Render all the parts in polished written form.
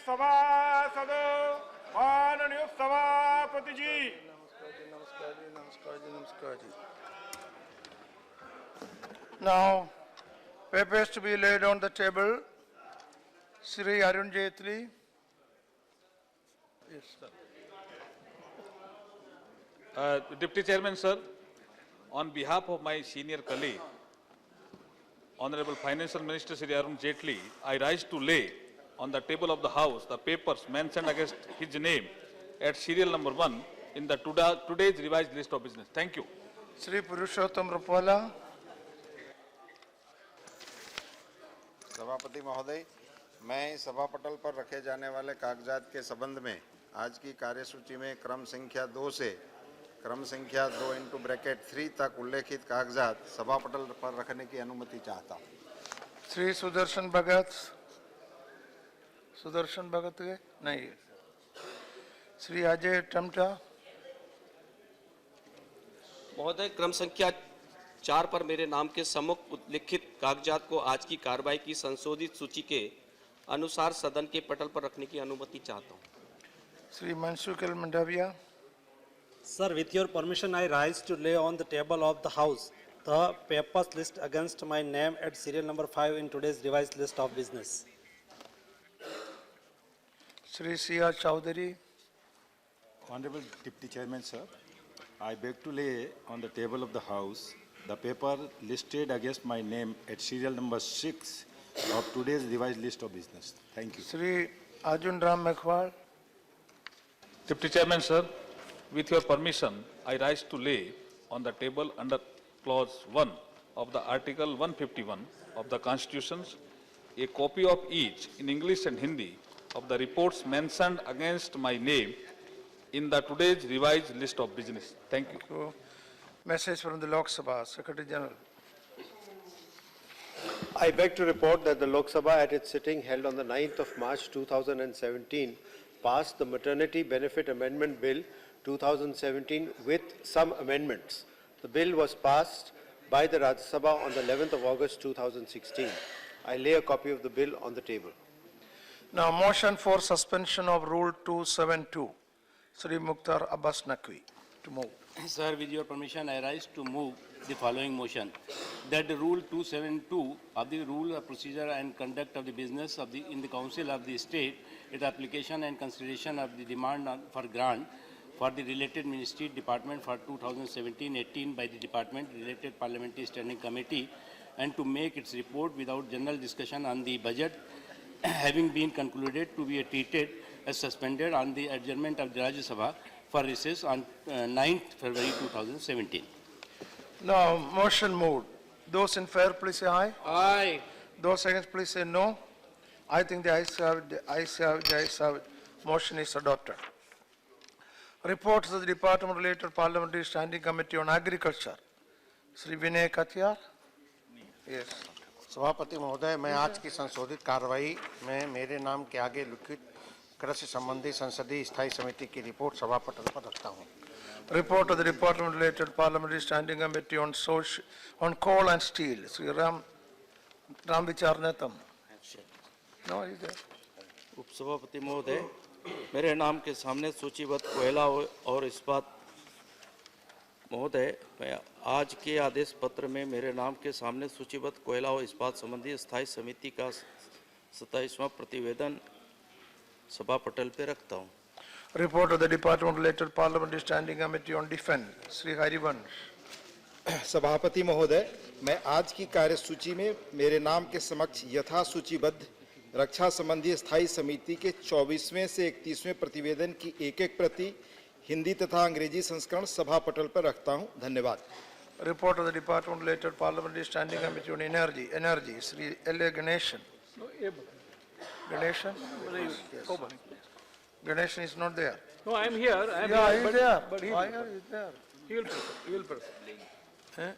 सभासदों, माननीय सभापति जी। नमस्कार जी। Now, papers to be laid on the table. Shri Arun Jaitley. Yes, sir. Deputy Chairman, sir, on behalf of my senior colleague, Honorable Financial Minister Shri Arun Jaitley, I rise to lay on the table of the House the papers mentioned against his name at serial number 1 in the today's revised list of business. Thank you. Shri Purushottam Rupala. सभापति महोदय, मैं सभा पटल पर रखे जाने वाले कागजात के संबंध में आज की कार्यसूची में क्रम संख्या 2 से क्रम संख्या 2(3) तक उल्लेखित कागजात सभा पटल पर रखने की अनुमति चाहता हूँ। श्री सुदर्शन भगत के नहीं। श्री अजय टमटा। महोदय, क्रम संख्या 4 पर मेरे नाम के सम्मुख उल्लिखित कागजात को आज की कार्रवाई की संशोधित सूची के अनुसार सदन के पटल पर रखने की अनुमति चाहता हूं। Shri Mansukh Mandaviya. Sir, with your permission, I rise to lay on the table of the House the papers list against my name at serial number 5 in today's revised list of business. Shri C.R. Chowdhury. Honorable Deputy Chairman, sir, I beg to lay on the table of the House the paper listed against my name at serial number 6 of today's revised list of business. Thank you. Shri Arjun Ram Meghwal. Deputy Chairman, sir, with your permission, I rise to lay on the table under clause 1 of the Article 151 of the Constitution a copy of each in English and Hindi of the reports mentioned against my name in the today's revised list of business. Thank you. Message from the Lok Sabha, Secretary General. I beg to report that the Lok Sabha at its sitting held on the 9th of March 2017 passed the Maternity Benefit Amendment Bill 2017 with some amendments. The bill was passed by the Rajya Sabha on the 11th of August 2016. I lay a copy of the bill on the table. Now, motion for suspension of Rule 272. Shri Mukhtar Abbas Naqvi to move. Sir, with your permission, I rise to move the following motion, that the Rule 272 of the Rule of Procedure and Conduct of the Business of in the Council of the State, its application and consideration of the demand for grant for the related Ministry Department for 2017-18 by the Department related Parliamentary Standing Committee, and to make its report without general discussion on the budget having been concluded to be treated as suspended on the adjournment of the Rajya Sabha for recess on 9th February 2017. Now, motion moved. Those in favor, please say aye. Aye. Those against, please say no. I think the ayes have it. The ayes have it. The ayes have it. Motion is adopted. Reports of the Department related Parliamentary Standing Committee on Agriculture. Shri Vinay Katiyar. Yes. सभापति महोदय, मैं आज की संशोधित कार्रवाई में मेरे नाम के आगे लिखित कृषि संबंधी संसदीय स्थायी समिति की रिपोर्ट सभा पटल पर रखता हूं। Report of the Department related Parliamentary Standing Committee on coal and steel. Shri Ram Vichar Netam. No, is there? उपसभापति महोदय, मेरे नाम के सामने सूचीबद्ध कोयला और इस्पात महोदय, मैं आज के आदेश पत्र में मेरे नाम के सामने सूचीबद्ध कोयला और इस्पात संबंधी स्थायी समिति का 27वां प्रतिवेदन सभा पटल पे रखता हूं। Report of the Department related Parliamentary Standing Committee on Defence. Shri Harivansh. सभापति महोदय, मैं आज की कार्यसूची में मेरे नाम के समक्ष यथा सूचीबद्ध रक्षा संबंधी स्थायी समिति के 24वें से 31वें प्रतिवेदन की एक प्रति हिंदी तथा अंग्रेजी संस्करण सभा पटल पर रखता हूं। धन्यवाद। Report of the Department related Parliamentary Standing Committee on Energy. Shri L.A. Ganeshan. Ganeshan? Ganeshan is not there. No, I am here. I am Yeah, here, he is there. but he Why are you there? he will present. He will present. Eh?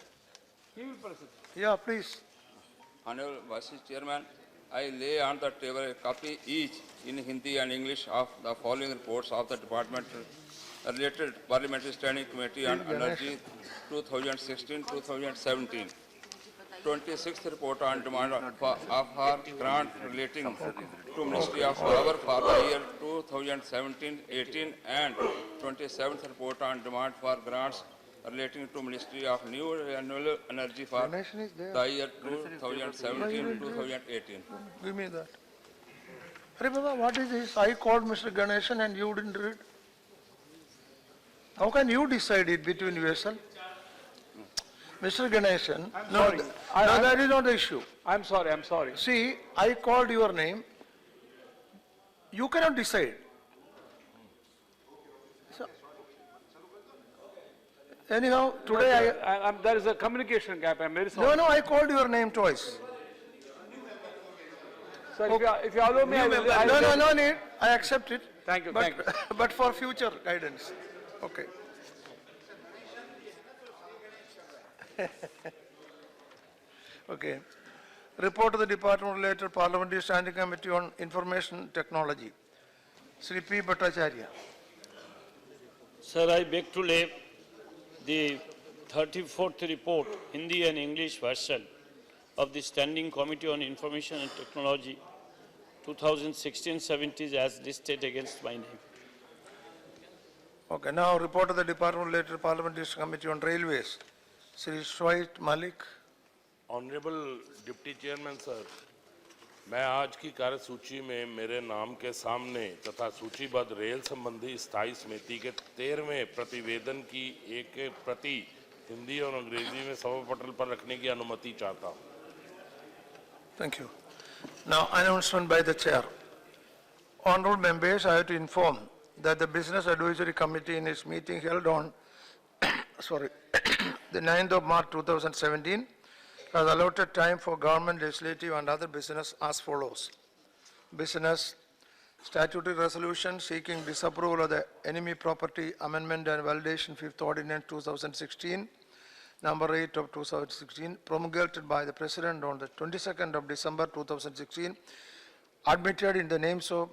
He will present. Yeah, please. Honorable Vice Chairman, I lay on the table a copy each in Hindi and English of the following reports of the Department related Parliamentary Standing Committee on Energy 2016-2017. 26th report on demand of her grant relating to Ministry of Power for the year 2017-18 and 27th report on demand for grants relating to Ministry of New Renewable Energy for Ganeshan is there. the year 2017-2018. Give me that. Hare Baba, what is this? I called Mr. Ganeshan and you didn't read. How can you decide it between yourself? Mr. Ganeshan, no, sorry. that is not the issue. I'm sorry. See, I called your name. You cannot decide. So, anyhow, today There is a communication gap, I'm very I, sorry. no, I called your name twice. Sir, if you allow me, I will. No need. I accept it. Thank you, But, thank you. but for future guidance. Okay. Okay. Report of the Department related Parliamentary Standing Committee on Information Technology. Sri P. Bhattacharya. Sir, I beg to lay the 34th report, Hindi and English version of the Standing Committee on Information and Technology 2016-17 as listed against my name. Okay, now report of the Department related Parliamentary Committee on Railways. Sri Shoaib Malik. Honourable deputy chairman sir, मैं आज की कार्यसूची में मेरे नाम के सामने तथा सूचीबद्ध रेल संबंधी स्थायी समिति के 13वें प्रतिवेदन की एक प्रति हिंदी और अंग्रेजी में सभा पटल पर रखने की अनुमति चाहता हूं। Thank you. Now announcement by the chair. Honorable members, I have to inform that the Business Advisory Committee in its meeting held on the 9th of March 2017 has allotted time for government, legislative and other business as follows. Business, statutory resolution seeking disapproval of the enemy property amendment and validation 5th ordinance 2016, number 8 of 2016, promulgated by the President on the 22nd of December 2016, admitted in the names of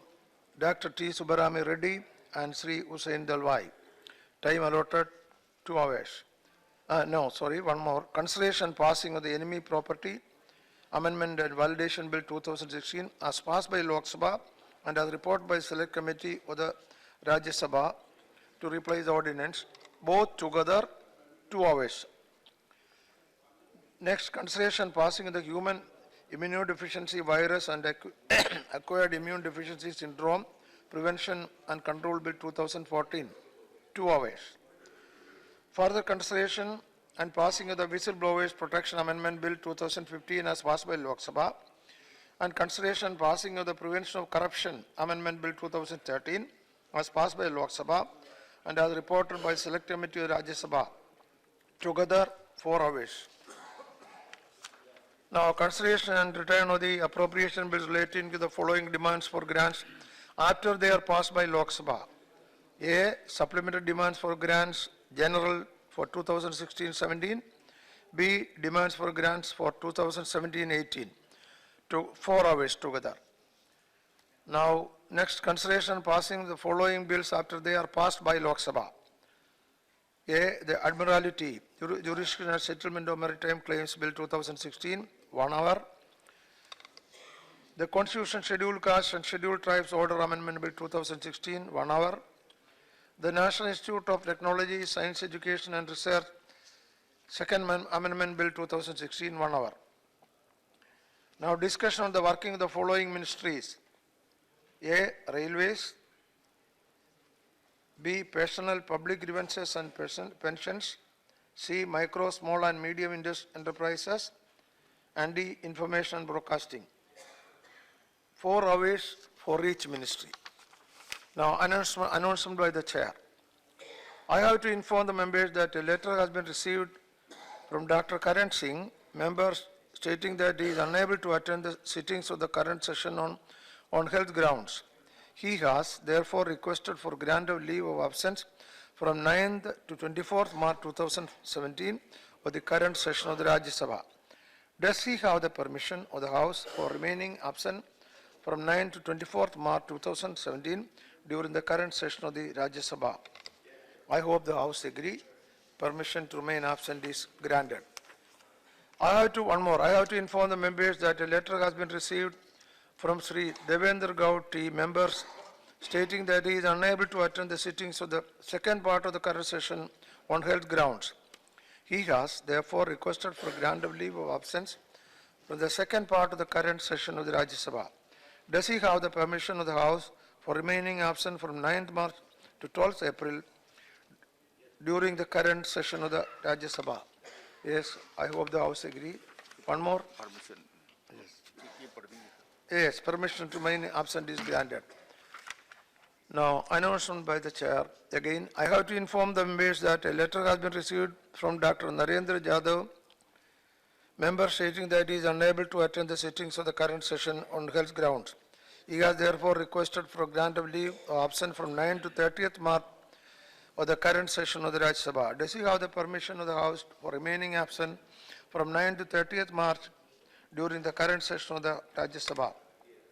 Dr. T. Subbarami Reddy and Sri Hussain Dalwai. Time allotted 2 hours. One more. Consideration passing of the enemy property amendment and validation bill 2016 as passed by Lok Sabha and as reported by Select Committee of the Rajya Sabha to replace the ordinance, both together 2 hours. Next, consideration passing of the human immunodeficiency virus and acquired immune deficiency syndrome prevention and control bill 2014, 2 hours. Further consideration and passing of the Whistleblowers Protection Amendment Bill 2015 as passed by Lok Sabha and consideration passing of the Prevention of Corruption Amendment Bill 2013 as passed by Lok Sabha and as reported by Select Committee of Rajya Sabha. Together 4 hours. Now consideration and return of the appropriation bills relating to the following demands for grants after they are passed by Lok Sabha. A. Supplementary demands for grants general for 2016-17. B. Demands for grants for 2017-18. 4 hours together. Now, next consideration passing the following bills after they are passed by Lok Sabha. A. The Admiralty, Jurisdiction and Settlement of Maritime Claims Bill 2016, 1 hour. The Constitution Scheduled Castes and Scheduled Tribes Order Amendment Bill 2016, 1 hour. The National Institute of Technology, Science Education and Research, Second Amendment Bill 2016, 1 hour. Now discussion on the working of the following ministries. A. Railways. B. Personal Public Grievances and Pensions. C. Micro, Small and Medium Enterprises. And D. Information and Broadcasting. 4 hours for each ministry. Now, announcement by the chair. I have to inform the members that a letter has been received from Dr. Karan Singh, members stating that he is unable to attend the sittings of the current session on health grounds. He has therefore requested for grant of leave of absence from 9th to 24th March 2017 of the current session of the Rajya Sabha. Does he have the permission of the House for remaining absent from 9th to 24th March 2017 during the current session of the Rajya Sabha? I hope the House agree. Permission to remain absent is granted. One more. I have to inform the members that a letter has been received from Sri Devendra Gaud T. members stating that he is unable to attend the sittings of the second part of the current session on health grounds. He has therefore requested for grant of leave of absence from the second part of the current session of the Rajya Sabha. Does he have the permission of the House for remaining absent from 9th March to 12th April during the current session of the Rajya Sabha? Yes, I hope the House agree. One more? Permission. Yes, permission to remain absent is granted. Now, announcement by the Chair. Again, I have to inform the members that a letter has been received from Dr. Narendra Jadhav, member stating that he is unable to attend the sittings of the current session on health grounds. He has therefore requested for grant of leave of absence from 9th to 30th March of the current session of the Rajya Sabha. Does he have the permission of the House for remaining absent from 9th to 30th March during the current session of the Rajya Sabha?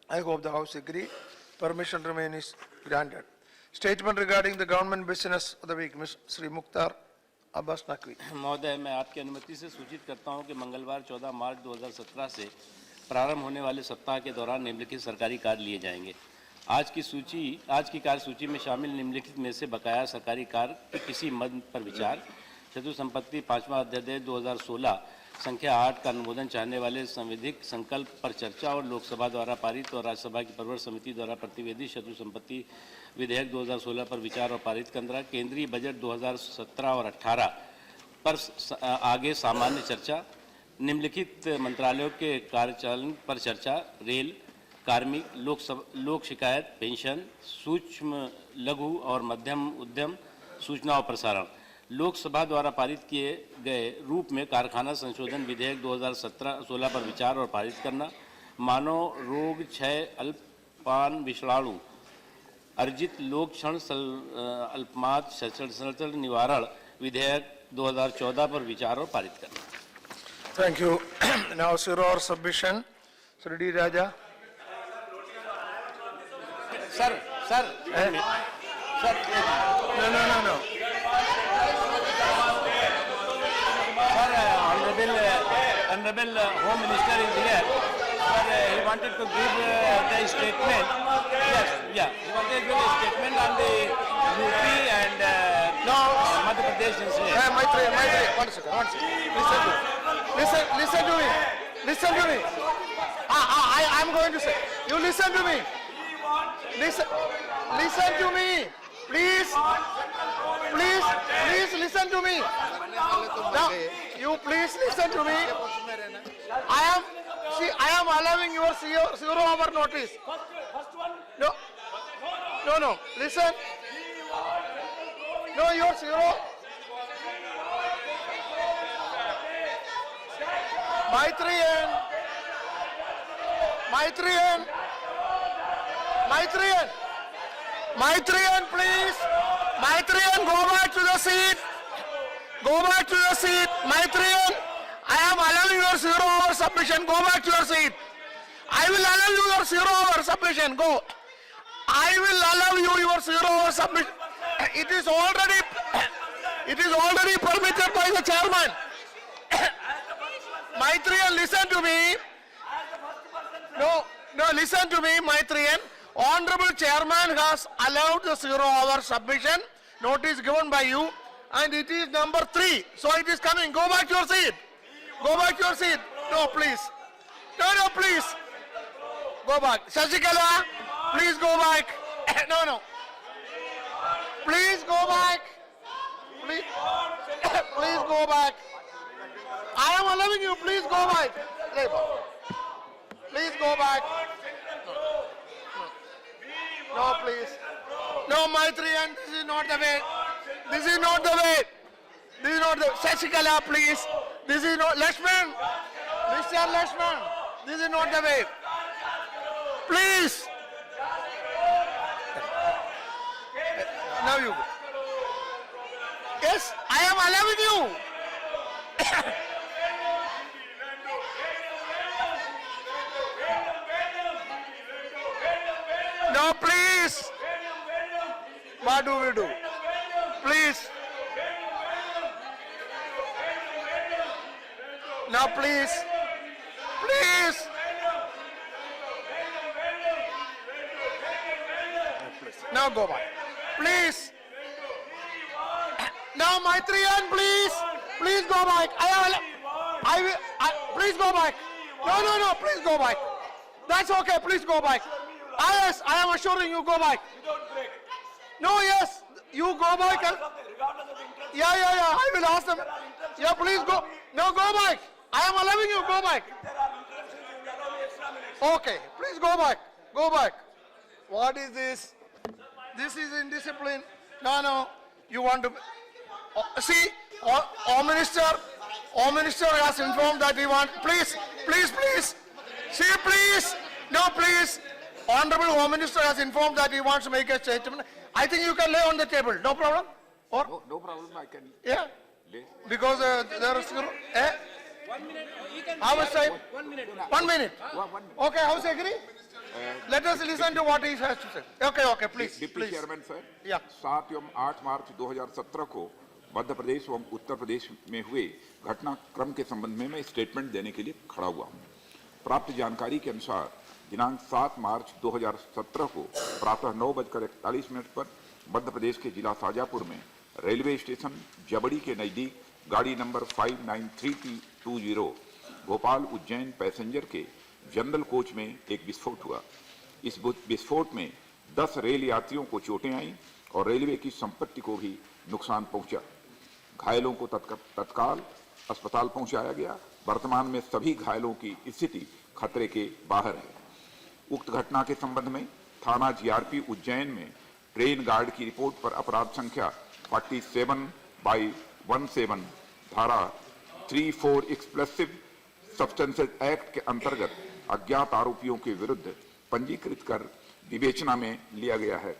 I hope the House agree. Permission remain is granted. Statement regarding the government business of the week, Ms. Sri Mukhtar Abbas Naqvi. महोदय, मैं आपकी अनुमति से सूचित करता हूं कि मंगलवार 14 मार्च 2017 से प्रारंभ होने वाले सप्ताह के दौरान निम्नलिखित सरकारी कार्य लिए जाएंगे। आज की कार्यसूची में शामिल निम्नलिखित में से बकाया सरकारी कार्य के किसी मद पर विचार, चतुर्थ संपत्ति 5वां अध्यादेश 2016 संख्या 8 का अनुमोदन चाहने वाले संविधिक संकल्प पर चर्चा और लोकसभा द्वारा पारित और राज्यसभा की प्रवर समिति द्वारा प्रतिवेदित शत्रु संपत्ति विधेयक 2016 पर विचार और पारित करना, केंद्रीय बजट 2017 और 18 पर आगे सामान्य चर्चा, निम्नलिखित मंत्रालयों के कार्यचालन पर चर्चा, रेल, कार्मिक, लोक शिकायत, पेंशन, सूक्ष्म लघु और मध्यम उद्यम, सूचना और प्रसारण, लोकसभा द्वारा पारित किए गए रूप में कारखाना संशोधन विधेयक 2017-16 पर विचार और पारित करना, मानव रोग क्षय अल्पपान विषाणु अर्जित लोक क्षण अल्पमात संचरण निवारण विधेयक 2014 पर विचार और पारित करना। Thank you. Now, Siror submission. Sri D. Raja. Sir No. Honorable Home Minister is here. Sir, he wanted to give the statement. Yes, yeah. He wanted to give a statement on the UP and Madhya Pradesh incident. Maitri, one second. Listen to me. I'm going to say. You listen to me. Listen to me. Please listen to me. Now, you please listen to me. I am allowing your 0 hour notice. No. Listen. No, your 0. Maitriyan, please. Maitriyan, go back to the seat. Maitriyan, I am allowing your 0 hour submission. Go back to your seat. I will allow you your 0 hour submission. Go. I will allow you your 0 hour submission. It is already permitted by the chairman. Maitriyan, listen to me. No, listen to me, Maitriyan. Honorable Chairman has allowed the 0 hour submission. Notice given by you. And it is number 3. So it is coming. Go back to your seat. No, please. No, please. Go back. Shashikala, please go back. No. Please go back. Please go back. I am allowing you. Please go back. Please go back. No, please. No, Maitriyan, this is not the way. Shashikala, please. This is not Lakshman. Mr. Lakshman, this is not the way. Please. Now you go. Yes, I am allowing you. No, please. What do we do? Please. Now, please, please. Now go back. Please. Now, Maitriyan, please. Please go back. Please go back. No, please go back. That's okay, please go back. Yes, I am assuring you, go back. No, yes, you go back. Yeah, I will ask them. Yeah, please go. No, go back. I am allowing you, go back. Okay, please go back. Go back. What is this? This is indiscipline. No, you want to... see, Home Minister has informed that he wants... Please. See, please. No, please. Honorable Home Minister has informed that he wants to make a statement. I think you can lay on the table. No problem? Or? No problem, I can Yeah. lay. Because there is... 1 minute. How much time? 1 minute. 1 minute. Okay, House agree? Let us listen to what he has to say. Okay, please. Deputy chairman sir, Yeah. 7 एवं 8 मार्च 2017 को मध्य प्रदेश एवं उत्तर प्रदेश में हुए घटनाक्रम के संबंध में मैं स्टेटमेंट देने के लिए खड़ा हुआ हूं। प्राप्त जानकारी के अनुसार दिनांक 7 मार्च 2017 को प्रातः 9:41 पर मध्य प्रदेश के जिला शाजापुर में रेलवे स्टेशन जबड़ी के नजदीक गाड़ी number 593T20 Bhopal Ujjain passenger के जनरल कोच में एक विस्फोट हुआ। इस विस्फोट में 10 रेल यात्रियों को चोटें आईं और रेलवे की संपत्ति को भी नुकसान पहुंचा। घायलों को तत्काल अस्पताल पहुंचाया गया। वर्तमान में सभी घायलों की स्थिति खतरे के बाहर है। उक्त घटना के संबंध में थाना जीआरपी उज्जैन में ट्रेन गार्ड की रिपोर्ट पर अपराध संख्या 47/17 धारा 34 एक्सप्लोसिव सब्सटेंसेस एक्ट के अंतर्गत अज्ञात आरोपियों के विरुद्ध पंजीकृत कर विवेचना में लिया गया है।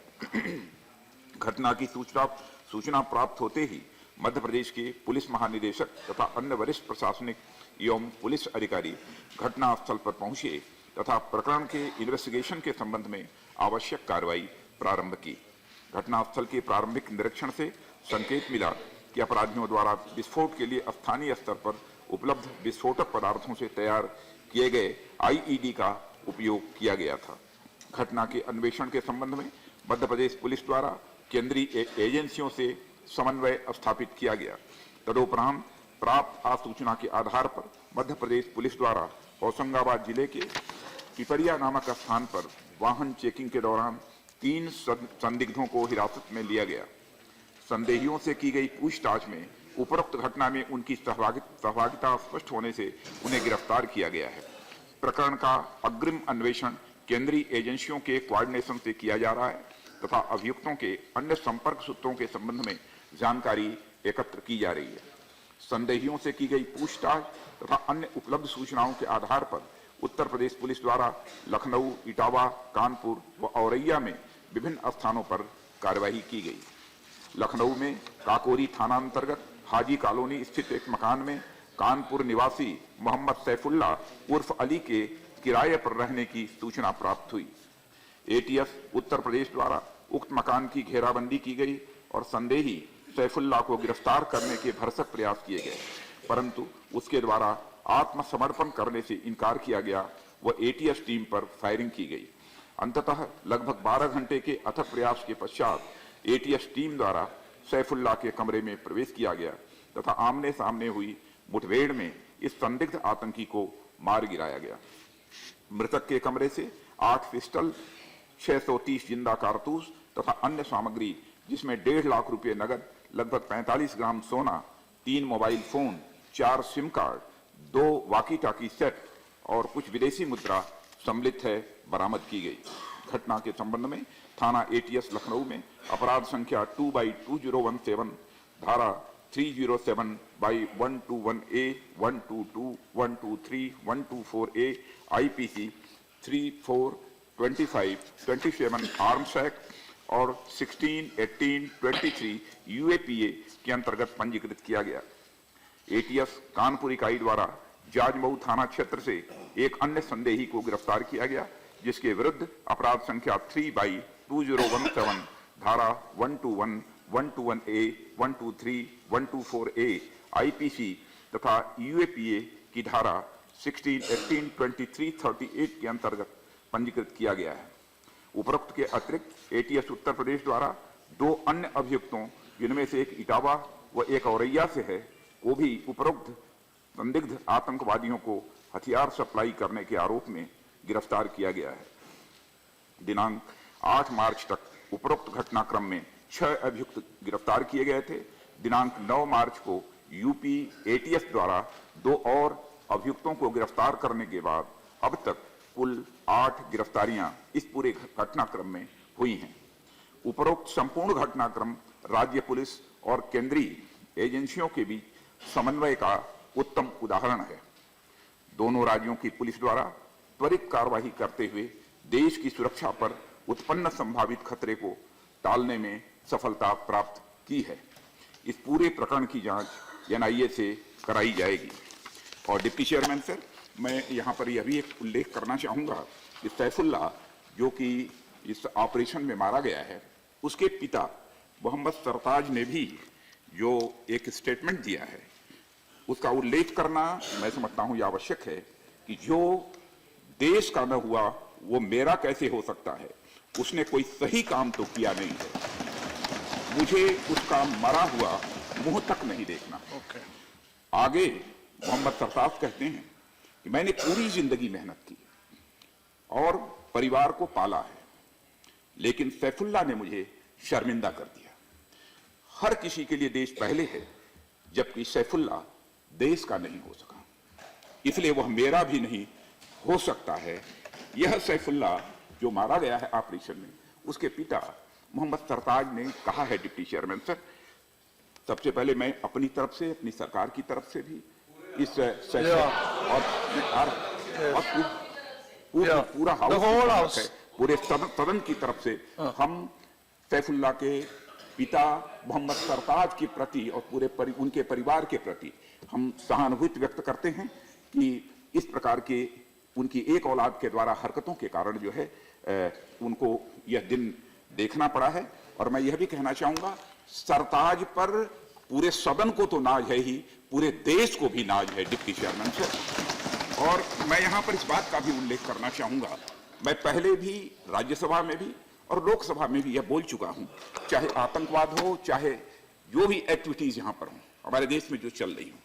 घटना की सूचना प्राप्त होते ही मध्य प्रदेश के पुलिस महानिदेशक तथा अन्य वरिष्ठ प्रशासनिक एवं पुलिस अधिकारी घटना स्थल पर पहुंचे तथा प्रकरण के इन्वेस्टिगेशन के संबंध में आवश्यक कार्रवाई प्रारंभ की। घटनास्थल के प्रारंभिक निरीक्षण से संकेत मिला कि अपराधियों द्वारा विस्फोट के लिए स्थानीय स्तर पर उपलब्ध विस्फोटक पदार्थों से तैयार किए गए आईईडी का उपयोग किया गया था। घटना के अन्वेषण के संबंध में मध्य प्रदेश पुलिस द्वारा केंद्रीय एजेंसियों से समन्वय स्थापित किया गया। तदोपरांत प्राप्त आसूचना के आधार पर मध्य प्रदेश पुलिस द्वारा होशंगाबाद जिले के पिपरिया नामक स्थान पर वाहन चेकिंग के दौरान 3 संदिग्धों को हिरासत में लिया गया। संदेहियों से की गई पूछताछ में उपरोक्त घटना में उनकी सहभागिता स्पष्ट होने से उन्हें गिरफ्तार किया गया है। प्रकरण का अग्रिम अन्वेषण केंद्रीय एजेंसियों के कोऑर्डिनेशन से किया जा रहा है तथा अभियुक्तों के अन्य संपर्क सूत्रों के संबंध में जानकारी एकत्र की जा रही है। संदेहियों से की गई पूछताछ तथा अन्य उपलब्ध सूचनाओं के आधार पर उत्तर प्रदेश पुलिस द्वारा लखनऊ, इटावा, कानपुर व औरैया में विभिन्न स्थानों पर कार्रवाई की गई। लखनऊ में काकोरी थाना अंतर्गत हाजी कॉलोनी स्थित एक मकान में कानपुर निवासी मोहम्मद सैफुल्ला उर्फ अली के किराए पर रहने की सूचना प्राप्त हुई। एटीएस उत्तर प्रदेश द्वारा उक्त मकान की घेराबंदी की गई और संदेही सैफुल्ला को गिरफ्तार करने के भरसक प्रयास किए गए, परंतु उसके द्वारा आत्मसमर्पण करने से इनकार किया गया व एटीएस टीम पर फायरिंग की गई। अंततः लगभग 12 घंटे के अथक प्रयास के पश्चात एटीएस टीम द्वारा सैफुल्ला के कमरे में प्रवेश किया गया तथा आमने सामने हुई मुठभेड़ में इस संदिग्ध आतंकी को मार गिराया गया। मृतक के कमरे से 8 पिस्टल, 630 जिंदा कारतूस तथा अन्य सामग्री जिसमें 1.5 लाख रुपए नगद, लगभग 45 ग्राम सोना, 3 मोबाइल फोन, 4 सिम कार्ड, 2 वाकी टाकी सेट और कुछ विदेशी मुद्रा सम्मिलित है बरामद की गई। घटना के संबंध में थाना एटीएस लखनऊ में अपराध संख्या 2/2017 धारा 307/121A, 122, 123, 124A, IPC 34, 25, 27 arms act और 16, 18, 23 UAPA के अंतर्गत पंजीकृत किया गया। एटीएस कानपुर इकाई द्वारा जाजमऊ थाना क्षेत्र से एक अन्य संदेही को गिरफ्तार किया गया, जिसके विरुद्ध अपराध संख्या 3/2017 धारा 121, 121A, 123, 124A, IPC तथा UAPA की धारा 16, 18, 23, 38 के अंतर्गत पंजीकृत किया गया है। उपरोक्त के अतिरिक्त एटीएस उत्तर प्रदेश द्वारा 2 अन्य अभियुक्तों, जिनमें से एक इटावा व एक औरैया से है, को भी उपरोक्त संदिग्ध आतंकवादियों को हथियार सप्लाई करने के आरोप में गिरफ्तार किया गया है। दिनांक 8 मार्च तक उपरोक्त घटनाक्रम में 6 अभियुक्त गिरफ्तार किए गए थे। दिनांक 9 मार्च को यूपी एटीएस द्वारा 2 और अभियुक्तों को गिरफ्तार करने के बाद अब तक कुल 8 गिरफ्तारियां इस पूरे घटनाक्रम में हुई हैं। उपरोक्त संपूर्ण घटनाक्रम राज्य पुलिस और केंद्रीय एजेंसियों के बीच समन्वय का उत्तम उदाहरण है। दोनों राज्यों की पुलिस द्वारा त्वरित कार्रवाई करते हुए देश की सुरक्षा पर उत्पन्न संभावित खतरे को टालने में सफलता प्राप्त की है। इस पूरे प्रकरण की जांच एनआईए से कराई जाएगी। और डिप्टी चेयरमैन सर, मैं यहाँ पर यह भी एक उल्लेख करना चाहूँगा कि सैफुल्लाह जो कि इस ऑपरेशन में मारा गया है, उसके पिता मोहम्मद सरताज ने भी जो एक स्टेटमेंट दिया है, उसका उल्लेख करना मैं समझता हूँ ये आवश्यक है कि जो देश का न हुआ वो मेरा कैसे हो सकता है। उसने कोई सही काम तो किया नहीं है, मुझे उसका मरा हुआ मुंह तक नहीं देखना। आगे मोहम्मद सरताज कहते हैं कि मैंने पूरी जिंदगी मेहनत की और परिवार को पाला है, लेकिन सैफुल्लाह ने मुझे शर्मिंदा कर दिया। हर किसी के लिए देश पहले है, जबकि सैफुल्लाह देश का नहीं हो सका, इसलिए वह मेरा भी नहीं हो सकता है। यह सैफुल्लाह जो मारा गया है ऑपरेशन में, उसके पिता मोहम्मद सरताज ने कहा है। डिप्टी चेयरमैन सर, सबसे पहले मैं अपनी तरफ से, अपनी सरकार की तरफ से भी इस पूरा हाउस है, पूरे सदन की तरफ से हम सैफुल्लाह के पिता मोहम्मद सरताज के प्रति और पूरे उनके परिवार के प्रति हम सहानुभूति व्यक्त करते हैं कि इस प्रकार के उनकी एक औलाद के द्वारा हरकतों के कारण जो है उनको यह दिन देखना पड़ा है। और मैं यह भी कहना चाहूंगा, सरताज पर पूरे सदन को तो नाज है ही, पूरे देश को भी नाज है डिप्टी चेयरमैन सर। और मैं यहाँ पर इस बात का भी उल्लेख करना चाहूंगा, मैं पहले भी राज्यसभा में भी और लोकसभा में भी यह बोल चुका हूं, चाहे आतंकवाद हो, चाहे जो भी एक्टिविटीज यहाँ पर हो हमारे देश में जो चल रही हो,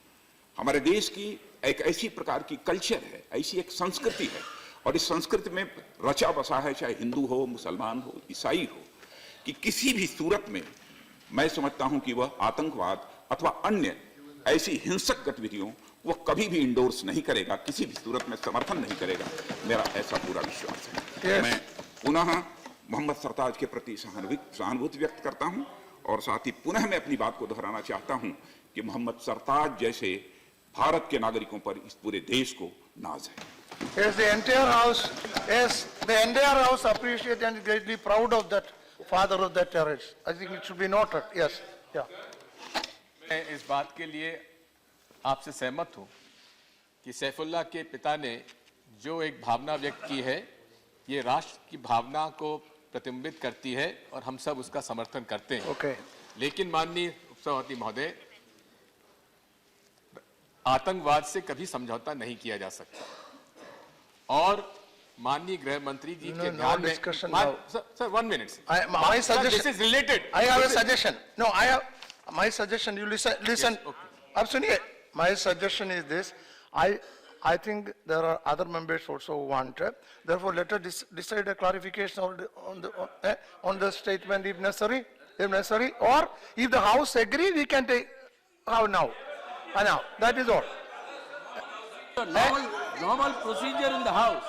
हमारे देश की एक ऐसी प्रकार की कल्चर है, ऐसी एक संस्कृति है, और इस संस्कृति में रचा बसा है, चाहे हिंदू हो, मुसलमान हो, ईसाई हो, कि किसी भी सूरत में मैं समझता हूं कि वह आतंकवाद अथवा अन्य ऐसी हिंसक गतिविधियों वो कभी भी इंडोर्स नहीं करेगा, किसी भी सूरत में समर्थन नहीं करेगा। मेरा ऐसा पूरा विश्वास है। मैं पुनः मोहम्मद सरताज के प्रति सहानुभूति व्यक्त करता हूं और साथ ही पुनः मैं अपनी बात को दोहराना चाहता हूं कि मोहम्मद सरताज जैसे भारत के नागरिकों पर इस पूरे देश को नाज है। Yes, the entire house appreciate and greatly proud of that father of that terrorist. I think it should be noted. Yes, yeah. मैं इस बात के लिए आपसे सहमत हूं कि सैफुल्लाह के पिता ने जो एक भावना व्यक्त की है, ये राष्ट्र की भावना को प्रतिबिंबित करती है और हम सब उसका समर्थन करते हैं। Okay. लेकिन माननीय उपसभापति महोदय, आतंकवाद से कभी समझौता नहीं किया जा सकता। और माननीय गृह मंत्री जी के ध्यान में, sir 1 minute. My suggestion. This is related. I have a suggestion. No, I have my suggestion. You listen. Yes, okay. Absolutely. My suggestion is this. I think there are other members also who want. Therefore, let us decide a clarification on the statement if necessary. Or if the House agree, we can take how now. Now that is all. Normal procedure in the House.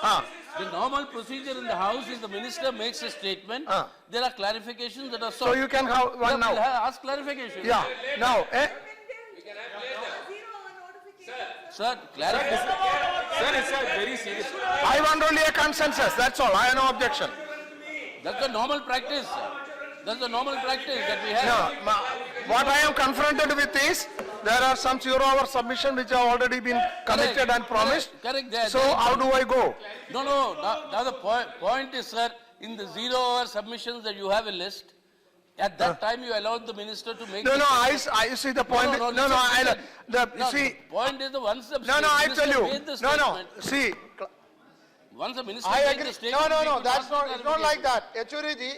The normal procedure in the House is the minister makes a statement. There are clarifications that are sought. So you can have one now. Ask clarification. Yeah. Now. Sir, clarification. Sir, it's a very serious. I want only a consensus. That's all. I have no objection. That's the normal practice. That's the normal practice that we have. No, what I am confronted with is there are some 0-hour submission which have already been committed and promised. Correct. So how do I go? No. Now the point is, sir, in the 0-hour submissions that you have a list, At that time, you allowed the minister to make. No, the no, statement. I see the point. No, No, no, listen. you No, see, the point is the once the no, no, I minister tell made the you. No, no, statement- see, Once the minister I made agree. the statement. No, no, we no, could that's ask not, for it's not like clarification. that. Yachuri ji,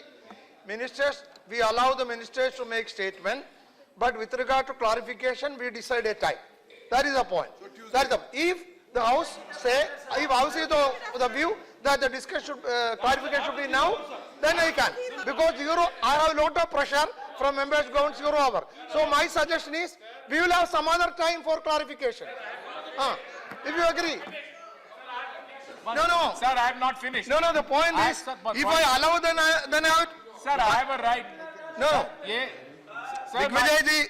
ministers, we allow the ministers to make statement, but with regard to clarification, we decide a time. That is the point. That is the, if the house say, if house is the view that the discussion, clarification should be now, then I can. Because I have a lot of pressure from members going 0 hour. So my suggestion is, we will have some other time for clarification. If you agree. No, no. Sir, I have not finished. No, no, the point I- is, sir, but if point- I allow, then I have... Sir, I have a right. No. ये sir Digvijay ji,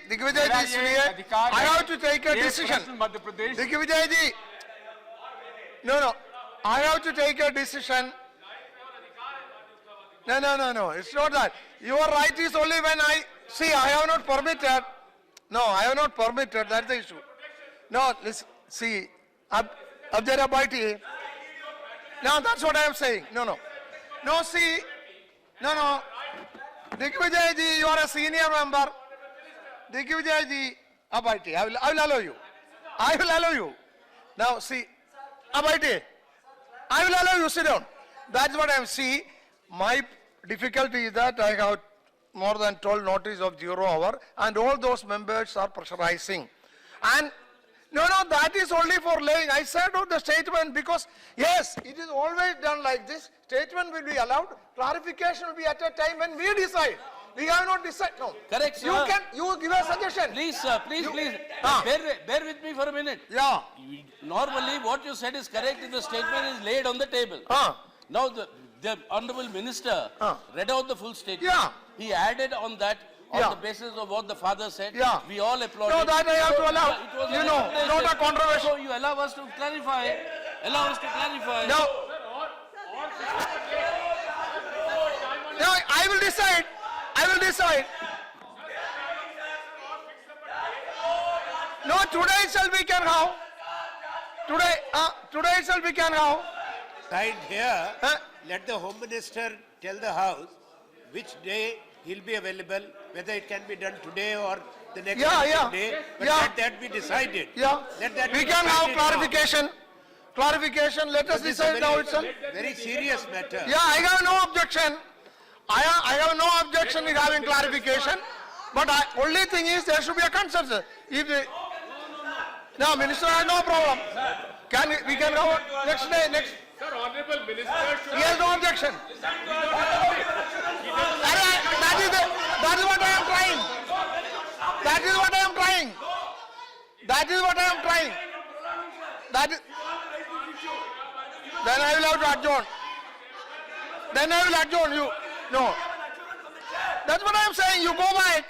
सुनिए, I have to take a decision. Madhya Pradesh Digvijay ji, no, I have to take a decision. No, it's not that. Your right is only when I have not permitted. No, I have not permitted, that's the issue. No, listen, see, Abjara Baiti. No, that's what I am saying. No, see, no. Digvijay ji, you are a senior member. Digvijay ji, Abaiti, I will allow you. I will allow you. Now, see, Abaiti, I will allow you, sit down. That's what I am seeing. My difficulty is that I have more than 12 notice of 0 hour and all those members are pressurizing. And no, that is only for laying. I said out the statement because, yes, it is always done like this. Statement will be allowed. Clarification will be at a time when we decide. We have not decided. No. Correct, sir. You give a suggestion. Please, sir, please. Bear with me for a minute. Yeah. Normally, what you said is correct if the statement is laid on the table. Now, the Honorable Minister read out the full statement. Yeah. He added on that on Yeah. the basis of what the father said. Yeah. We all applauded. No, that I have to allow. It was You an know, explanation. not a controversy. So you allow us to clarify. Allow us to clarify. No, I will decide. No, today itself we can have. Today itself we can have. Right here, let the Home Minister tell the House which day he'll be available, whether it can be done today or the next day. But let that be decided. Yeah, Let that we be can have decided now. clarification. Let us This is a decide now itself. very serious matter. Yeah, I have no objection. I have no objection in having clarification. But only thing is there should be a consensus. No, Minister has no problem. We can go next day, next. Sir, Honorable Minister should... He has no objection. That is what I am trying. That is what I am trying. Then I will have to adjourn. No. That's what I am saying. You go back.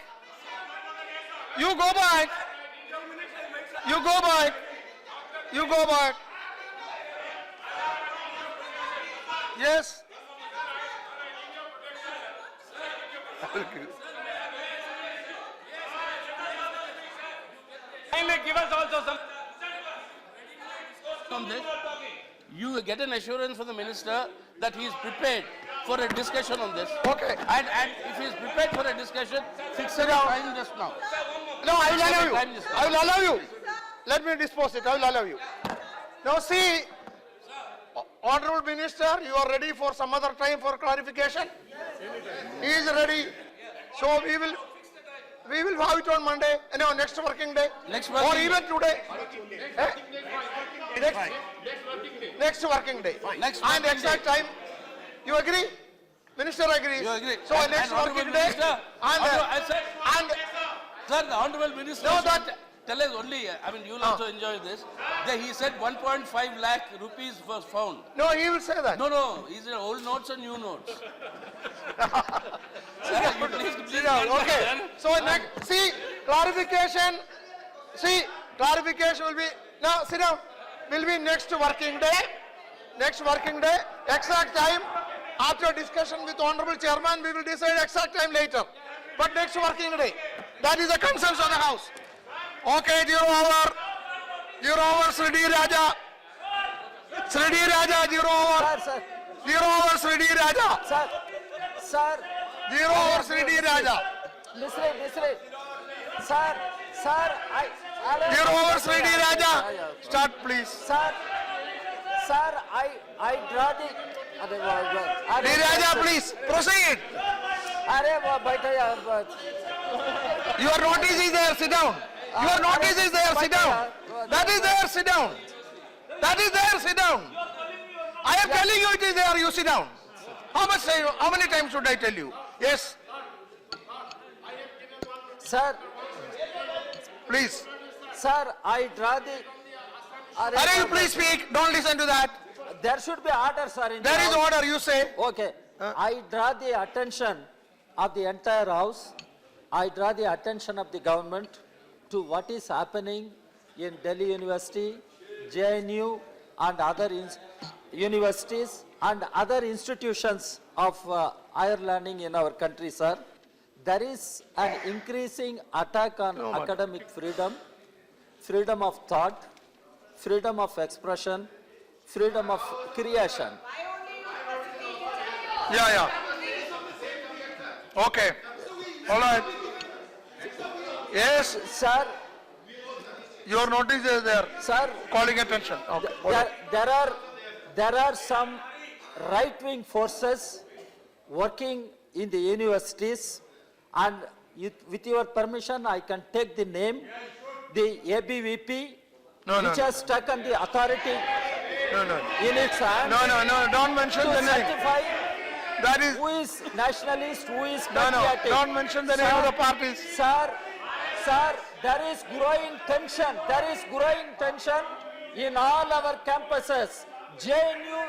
Yes. Kindly give us also some. On this, you get an assurance from the minister that he is prepared for a discussion on this. Okay. And if he is prepared for a discussion, fix it time just now. No, I will allow you. Time just now. I will allow you. Let me dispose it. I will allow you. Now see, Honorable Minister, you are ready for some other time for clarification? He is ready. So we will have it on Monday, next working day. Or even today. Next working day. And exact time. You agree? Minister agrees. You agree. So next working day. Sir, the Honorable Minister No, should that- tell us only, you will also enjoy this. He said 1.5 lakh rupees was found. No, he will say that. No, he said old notes and new notes. Sir, you please Okay. So next, clarification will be, now sit down, will be next working day, exact time, after discussion with Honorable Chairman, we will decide exact time later. But next working day, that is the consensus of the House. Okay, 0 hour, Sri D. Raja, 0 hour, 0 hour, Sri D. Raja. Zero over Sri D. Raja. Listen. Sir, Zero over Sri D. Raja. Start, please. Sir, I draw the. D. Raja, please proceed. Your notice is there. Sit down. Your notice is there. Sit down. That is there. Sit down. That is there. Sit down. I am telling you it is there. You sit down. How many times should I tell you? Yes. Sir, Please. sir, I draw the. Are you please speak? Don't listen to that. There should be order, sir. In There the is house. order. You say. Okay. I draw the attention of the entire house. I draw the attention of the government to what is happening in Delhi University, JNU, and other universities and other institutions of higher learning in our country, sir. There is an increasing attack on academic freedom, freedom of thought, freedom of expression, freedom of creation. Yeah. Okay. All right. Yes. Sir, Your notice is there. sir, Calling attention. Okay. there are some right-wing forces working in the universities, and with your permission, I can take the name, the ABVP, which has taken the authority in its hand. No. Don't mention to the name. certify That is. who is nationalist, who is No. patriotic. Don't mention the name of the parties. Sir, there is growing tension. There is growing tension in all our campuses. JNU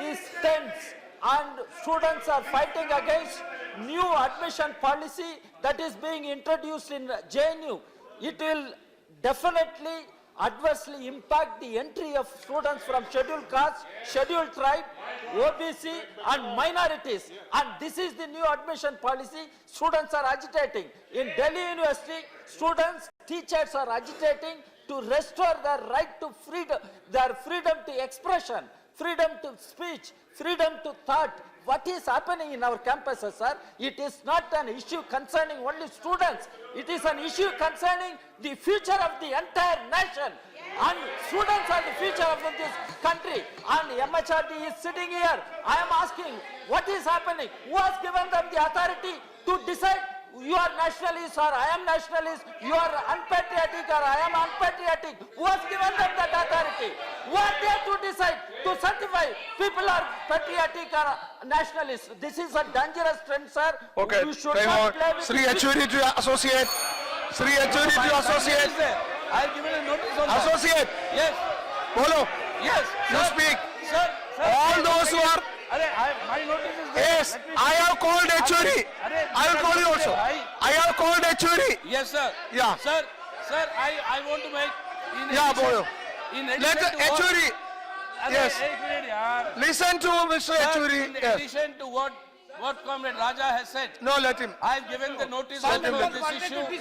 is tense, and students are fighting against new admission policy that is being introduced in JNU. It will definitely adversely impact the entry of students from scheduled caste, scheduled tribe, OBC and minorities. And this is the new admission policy students are agitating. In Delhi University, students, teachers are agitating to restore their right to freedom, their freedom to expression, freedom to speech, freedom to thought. What is happening in our campuses, sir? It is not an issue concerning only students. It is an issue concerning the future of the entire nation. And students are the future of this country. And MHRD is sitting here. I am asking, what is happening? Who has given them the authority to decide you are nationalist or I am nationalist, you are unpatriotic or I am unpatriotic? Who has given them that authority? Who are there to decide, to certify people are patriotic or nationalist? This is a dangerous trend, sir. Okay. You should Time not out. play with Sri the Achuri to associate. Sri Achuri to associate. I have given a notice on that. Associate. Yes. Bolo. Yes. You speak. Sir. All those who are. My notice is there. Yes. I have called Achuri. I will call you also. I have called Achuri. Yes, sir. Yeah. Sir, I want to make. Yeah, Bolo. In Let addition to what- Achuri. Yes. एक minute यार. Listen to Mr. Sir, Achuri. in Yes. addition to what Comrade Raja has said, No, let him. I have given the notice Let on him, let this him. issue.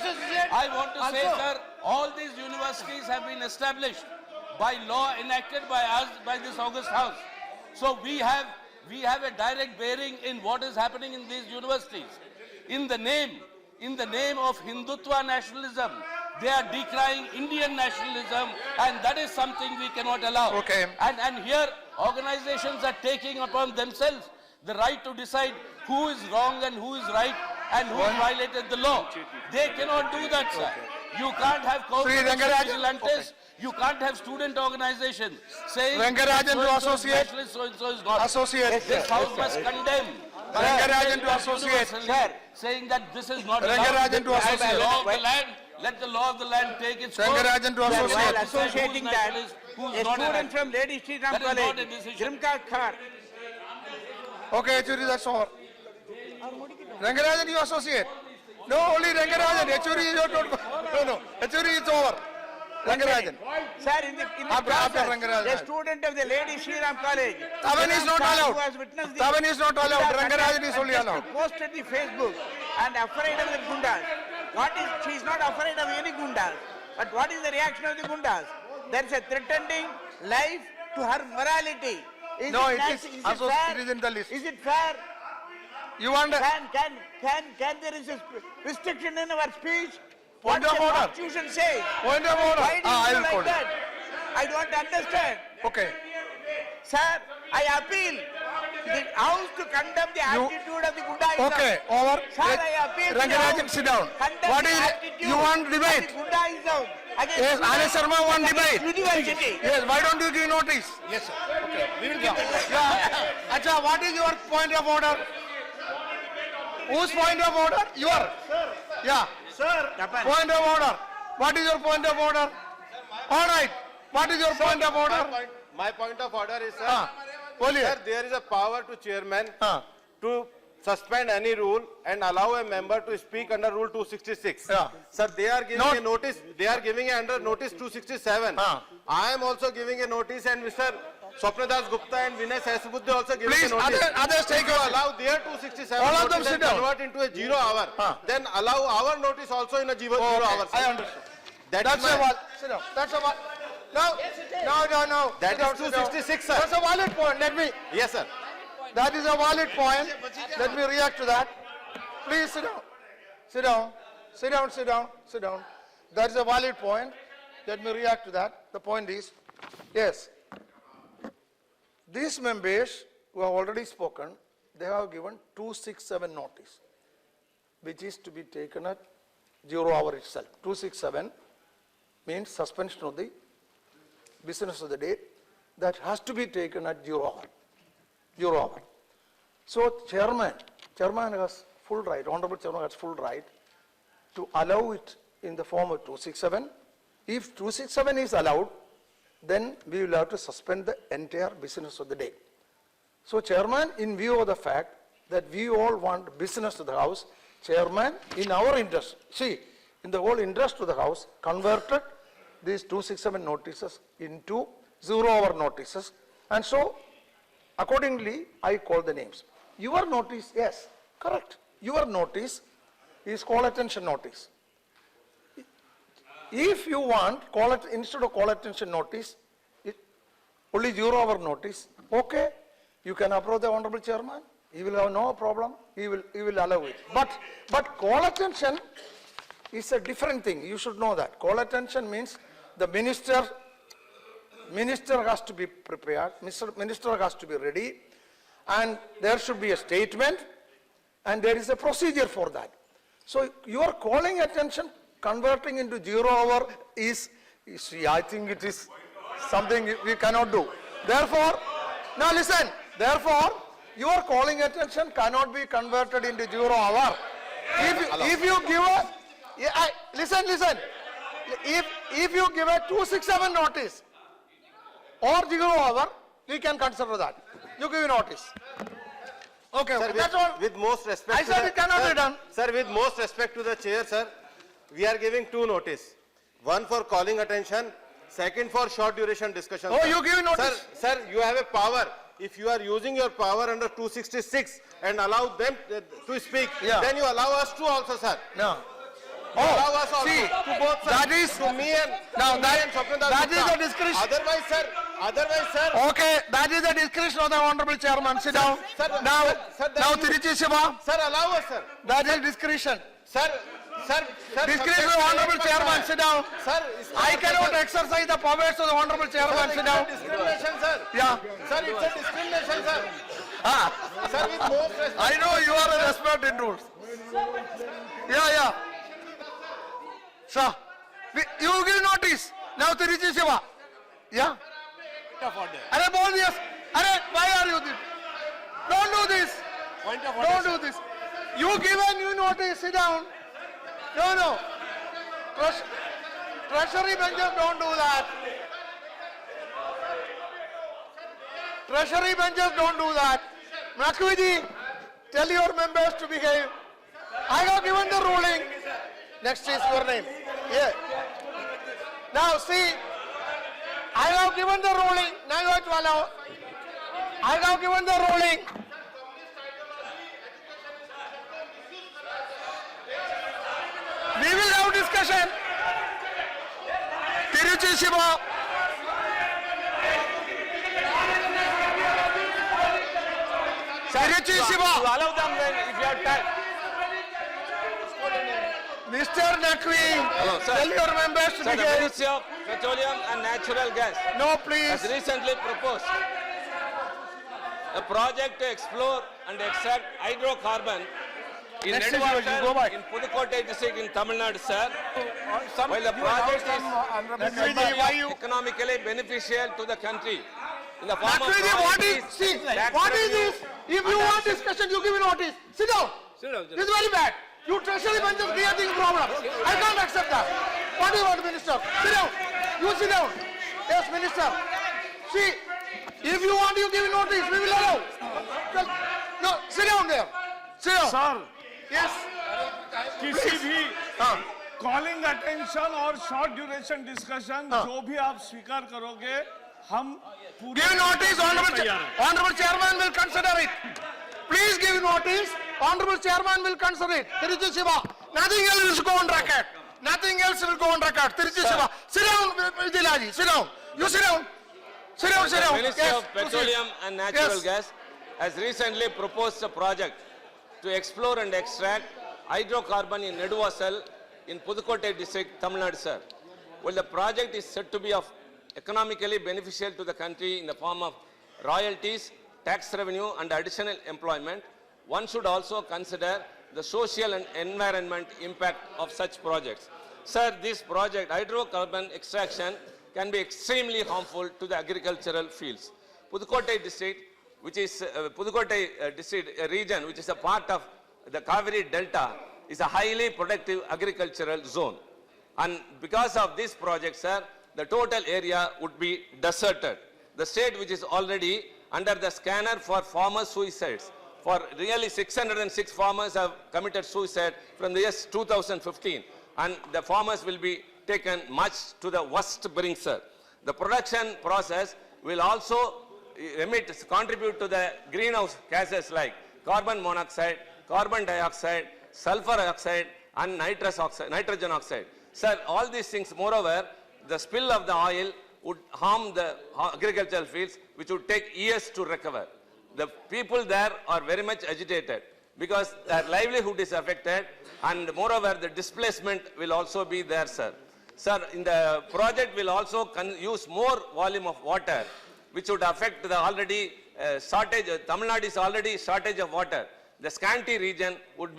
I want to say, sir, all these universities have been established by law enacted by us, by this August House. So we have a direct bearing in what is happening in these universities. In the name of Hindutva nationalism, they are decrying Indian nationalism, and that is something we cannot allow. Okay. And here organizations are taking upon themselves the right to decide who is wrong and who is right and who violated the law. They cannot do that, sir. You can't have vigilantes. You can't have student organizations saying Rangarajan to associate. nationalist, so and so is not. Associate. This house must condemn. Rangarajan to associate. Saying that this is not Rangarajan to associate. Let the law of the land, let the law of the land take its course. Rangarajan to associate. While associating that, who's a not student from Lady Shri Ram That is not College, a decision. Grimkar Khar. Okay, Achuri, that's over. Rangarajan, you associate. No, only Rangarajan. Achuri is your total. No. Achuri is over. Rangarajan. Sir, in the After process, Rangarajan. a student of the Lady Shri Ram College, Tavan is not allowed. who has witnessed the Tavan is not allowed. Rangarajan is only has allowed. posted the Facebook and afraid of the gundas. She is not afraid of any gundas. But what is the reaction of the gundas? There is a threatening life to her morality. No, it fair? is in the list. Is it fair? You want a Can there is a restriction in our speech? Point What of the order. Constitution says? Point of order. Why do I you will do call like it. that? I don't understand. Okay. Sir, I appeal the House to condemn the attitude of the Gundaism. Okay, over. Sir, I appeal to the Rangarajan, House sit down. condemn What the is, attitude you want of debate? the Gundaism against Yes, Anand Sharma want against debate. University. Yes, why don't you give notice? Yes, sir. Okay. We will give that. Yeah. Acha, what is your point of order? Whose point of order? Your. Yeah. Sir. Point of order. What is your point of order? All right. What is your point of order? My point of order is, sir, बोलिए. sir, there is a power to chairman to suspend any rule and allow a member to speak under Rule 266. Yeah. Sir, they are giving Not- a notice. They are giving it under Notice 267. I am also giving a notice, and Mr. Swapnadas Gupta and Vinay Sahasrabudhe also giving Please, a notice. others take If you over. allow their 267 All of them notice sit and down. convert into a 0 hour, then allow our notice also in a 0 hour. I sir. understand. That's That's my- a valid. Sit down. That's a valid. No. That Sit down, is sit down. 266, sir. That's a valid point. Let me. Yes, sir. That is a valid point. Let me react to that. Please sit down. Sit down. Sit down, sit down, sit down. That is a valid point. Let me react to that. The point is, yes, these members who have already spoken, they have given 267 notice, which is to be taken at 0 hour itself. 267 means suspension of the business of the day. That has to be taken at 0 hour. 0 hour. So chairman has full right, honorable chairman has full right to allow it in the form of 267. If 267 is allowed, then we will have to suspend the entire business of the day. So chairman, in view of the fact that we all want business to the house, chairman, in our interest, see, in the whole interest of the house, converted these 267 notices into 0 hour notices, and so accordingly I call the names. Your notice, yes, correct. Your notice is call attention notice. If you want, instead of call attention notice, only 0 hour notice, okay, you can approach the honorable chairman, he will have no problem, he will allow it. But call attention is a different thing, you should know that. Call attention means the minister has to be prepared, minister has to be ready, and there should be a statement, and there is a procedure for that. So your calling attention, converting into 0 hour is I think it is something we cannot do. Therefore, now listen, therefore, your calling attention cannot be converted into 0 hour. If you give a, listen, if you give a 267 notice or 0 hour, we can consider that. You give notice. Okay, Sir, that's all. With most respect I said it cannot be done. Sir, with most respect to the chair, sir, we are giving 2 notice. One for calling attention, second for short duration discussion. Oh, sir. you give notice? Sir, you have a power. If you are using your power under 266 and allow them to speak, then you allow us to also, sir. No. Allow us also see, to both, sir. that is, to me and now to me that- and Swapnadas that is Gupta. the discretion. Otherwise, sir. Okay, that is the discretion of the honorable chairman. Sit down. Sir, Now, sir, now that you- Tiruchi Shiva. Sir, allow us, sir. That is discretion. Sir, Discretion of the honorable chairman. Sit down. Sir, I cannot exercise the powers of the honorable chairman. Sit down. discrimination, sir. Yeah. Sir, it's a discrimination, sir. Ah. Sir, with most respect. I know you are an expert in rules. Yeah. Sir, you give notice. Now Tiruchi Shiva. Yeah. Arey, bol diya. Arey, why are you this? Don't do this. Don't do this. You give a new notice. Sit down. No. Treasury benches don't do that. Treasury benches don't do that. Makviji, tell your members to behave. I have given the ruling. Next is your name. Yeah. Now see, I have given the ruling. Now you have to allow. I have given the ruling. We will have discussion. Tiruchi Shiva. Tiruchi Shiva. Allow them, Mr. Naqvi, tell your members to Sir, the begin. Ministry of Petroleum and Natural Gas No, has please. recently proposed a project to explore and extract hydrocarbon in Next Red is yours, you go Water back. in Pudukkottai district in Tamil Nadu, sir. While the project is economically beneficial to the country in the form of Naqvi, what is, royalties, see, tax what is revenue, this? If you want discussion, you give me notice. Sit down. Sit down, This is very bad. You treasury bench is creating problems. I can't accept that. What do you want, Minister? Sit down. You sit down. Yes, Minister. See, if you want, you give me notice. We will allow. No, sit down there. Sit down. Sir Yes. किसी भी calling attention और short duration discussion जो भी आप स्वीकार करोगे हम पूरे Give notice. Honorable Chairman will consider it. Please give notice. Honorable Chairman will consider it. Tiruchi Shiva. Nothing else will go on record. Nothing else will go on record. Tiruchi Shiva. Sit down, Vijilaji. Sit down. You sit down. Sit down, sit The down. Ministry Yes, of Petroleum and Natural Yes. Gas has recently proposed a project to explore and extract hydrocarbon in Neduvasal in Pudukkottai district, Tamil Nadu, sir. Well, the project is said to be of economically beneficial to the country in the form of royalties, tax revenue and additional employment. One should also consider the social and environment impact of such projects. Sir, this project, hydrocarbon extraction, can be extremely harmful to the agricultural fields. Pudukkottai district, which is Pudukkottai district region, which is a part of the Kaveri Delta, is a highly productive agricultural zone. And because of this project, sir, the total area would be deserted. The state, which is already under the scanner for farmer suicides, for really 606 farmers have committed suicide from the year 2015, and the farmers will be taken much to the worst brink, sir. The production process will also contribute to the greenhouse gases like carbon monoxide, carbon dioxide, sulfur oxide, and nitrogen oxide. Sir, all these things, moreover, the spill of the oil would harm the agricultural fields, which would take years to recover. The people there are very much agitated because their livelihood is affected, and moreover, the displacement will also be there, sir. Sir, in the project will also use more volume of water, which would affect the already shortage. Tamil Nadu is already shortage of water. The scanty region would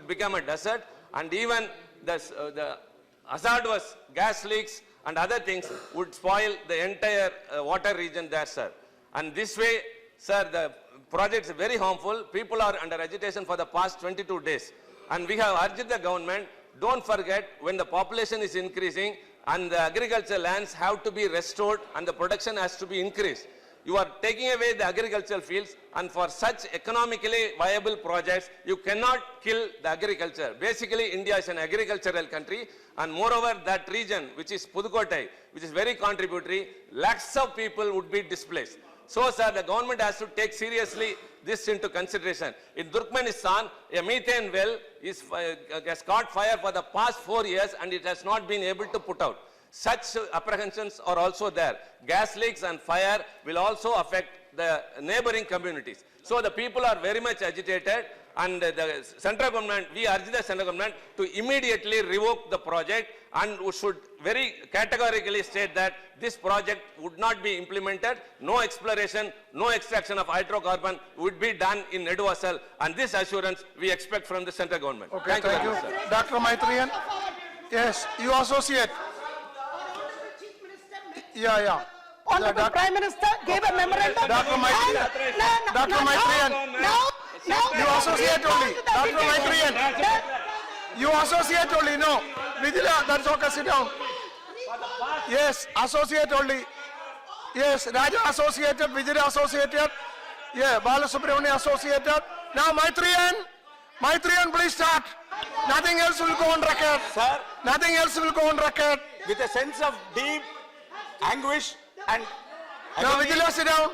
become a desert, and even the hazardous gas leaks and other things would spoil the entire water region there, sir. And this way, sir, the project is very harmful. People are under agitation for the past 22 days. And we have urged the government, don't forget, when the population is increasing and the agricultural lands have to be restored and the production has to be increased. You are taking away the agricultural fields, and for such economically viable projects, you cannot kill the agriculture. Basically, India is an agricultural country, and moreover, that region, which is Pudukkottai, which is very contributory, lakhs of people would be displaced. So, sir, the government has to take seriously this into consideration. In Turkmenistan, a methane well has caught fire for the past 4 years, and it has not been able to put out. Such apprehensions are also there. Gas leaks and fire will also affect the neighboring communities. So the people are very much agitated, and the central government, we urge the central government to immediately revoke the project, and we should very categorically state that this project would not be implemented. No exploration, no extraction of hydrocarbon would be done in Neduvasal, and this assurance we expect from the central government. Okay, thank very you. much, sir. Dr. Maitriyan. Yes, you associate. Yeah. Honorable Prime Minister gave a memorandum. Dr. Maitriyan. Dr. Maitriyan. You associate only. Dr. Maitriyan. You associate only. No. Vijila, that's okay. Sit down. Yes, associate only. Yes, Raja associated, Vijila associated. Yeah, Balasubramanian associated. Now Maitriyan, please start. Nothing else will go on record. Sir. Nothing else will go on record. With a sense of deep anguish and... Now Vijila, sit down.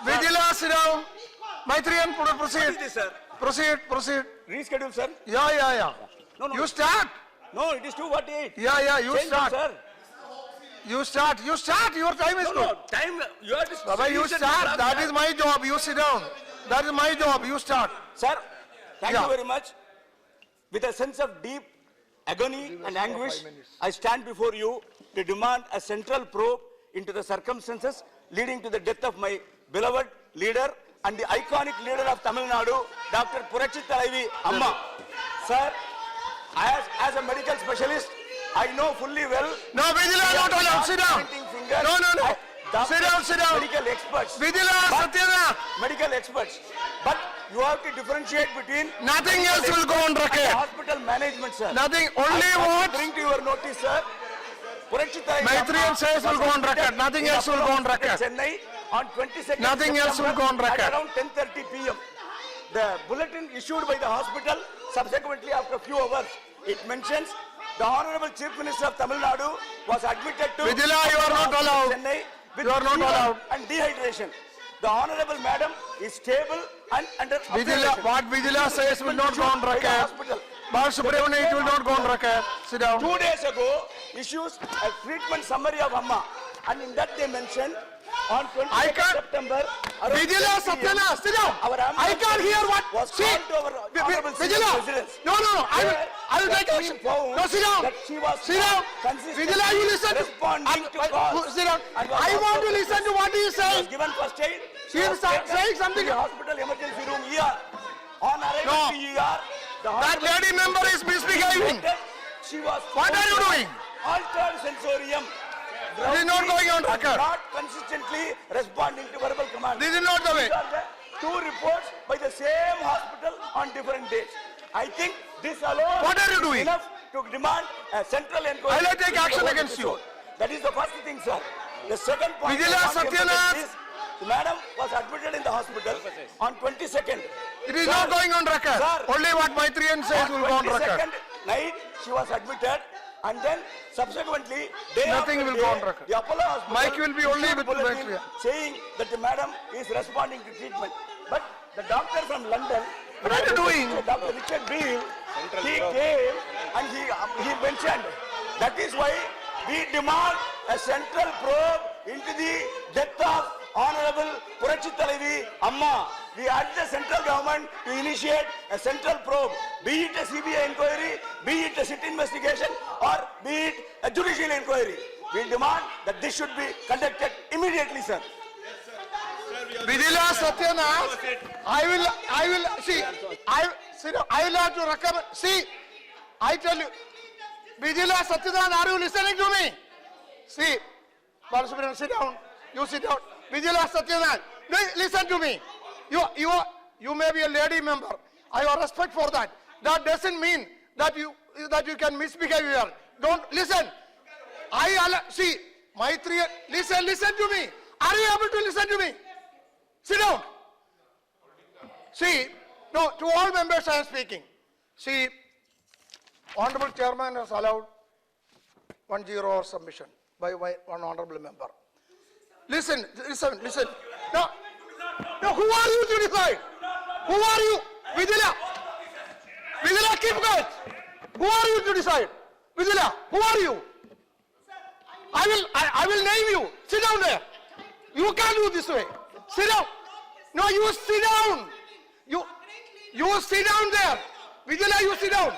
Vijila, sit down. Maitriyan, proceed. What is this, sir? Proceed. Reschedule, sir. Yeah. No. You start. No, it is 2:48. Yeah, you Change start. it, sir. You start. Your time is good. No, time, you are just... Baba, you start. That is my job. You sit down. That is my job. You start. Sir, thank Yeah. you very much. With a sense of deep agony and anguish, I stand before you to demand a central probe into the circumstances leading to the death of my beloved leader and the iconic leader of Tamil Nadu, Dr. Purachi Thalaivi Amma. Sir, as a medical specialist, I know fully well. No, Vigila, not allowed. Sit down. No. Sit down. Medical experts. Vigila, Satyana. Medical experts. But you have to differentiate between... Nothing else will go on record. Hospital management, sir. Nothing, only what? Bring to your notice, sir. Maitriyan says will go on record. Nothing else will go on record. Chennai on 22nd Nothing else will go on record. At around 10:30 p.m. The bulletin issued by the hospital subsequently after a few hours, it mentions the Honorable Chief Minister of Tamil Nadu was admitted to Vigila, you are not allowed. Chennai with You are not fever allowed. and dehydration. The Honorable Madam is stable and under Vigila, observation. what Vigila says will not go on By the record. hospital. Balasubramanian, it will not go on record. Sit down. 2 days ago, issues a treatment summary of Amma, and in that they mentioned on 22nd September. around Vigila, 10 PM, Satyana, sit down. our I can't hear what. was See, called to our honorable Vigila. residence. No. I will take That action. we found No, sit down. that she was Sit down. consistently Vigila, you listen. responding to calls. Sit down. And was I want also- to listen to what he is She was saying. given first aid. She is taken saying something. to the hospital emergency room ER. On arrival No. to ER, the That hospital lady member is misbehaving. She was What are you doing? altered sensorium. This is not going on record. Not consistently responding to verbal commands. This is not the way. These are the two reports by the same hospital on different dates. I think this alone What are you is doing? enough to demand a central inquiry. I'll take into action the whole against you. episode. That is the first thing, sir. The second point Vigila, I want to Satyanath. emphasize is the madam was admitted in the hospital on 22nd. It is Sir, not going on record. Sir, Only what Maitriyan says will go on record. 22nd night she was admitted and then subsequently day Nothing after will day, go on record. the Apollo hospital Mike will be only issued with bulletin Maitriya. saying that the madam is responding to treatment. But the doctor from London, What are you doing? Dr. Richard Beale, he came and he mentioned that is why we demand a central probe into the death of Honorable Purachi Thalaivi Amma. We urge the central government to initiate a central probe, be it a CBI inquiry, be it a sit investigation, or be it a judicial inquiry. We demand that this should be conducted immediately, sir. Vigila, Satyana, I will, see, I will have to recommend, see, I tell you, Vigila, Satyana, are you listening to me? See, Balasubramanian, sit down, you sit down. Vigila, Satyana, listen to me. You may be a lady member. I have respect for that. That doesn't mean that you can misbehave here. Don't listen. See, Maitriyan, listen to me. Are you able to listen to me? Sit down. See, no, to all members I am speaking. See, Honorable Chairman has allowed 1-0 submission by one honorable member. Listen. No, who are you to decide? Who are you? Vigila, keep quiet. Who are you to decide? Vigila, who are you? I will name you. Sit down there. You can't do this way. Sit down. No, you sit down. You sit down there. Vigila, you sit down.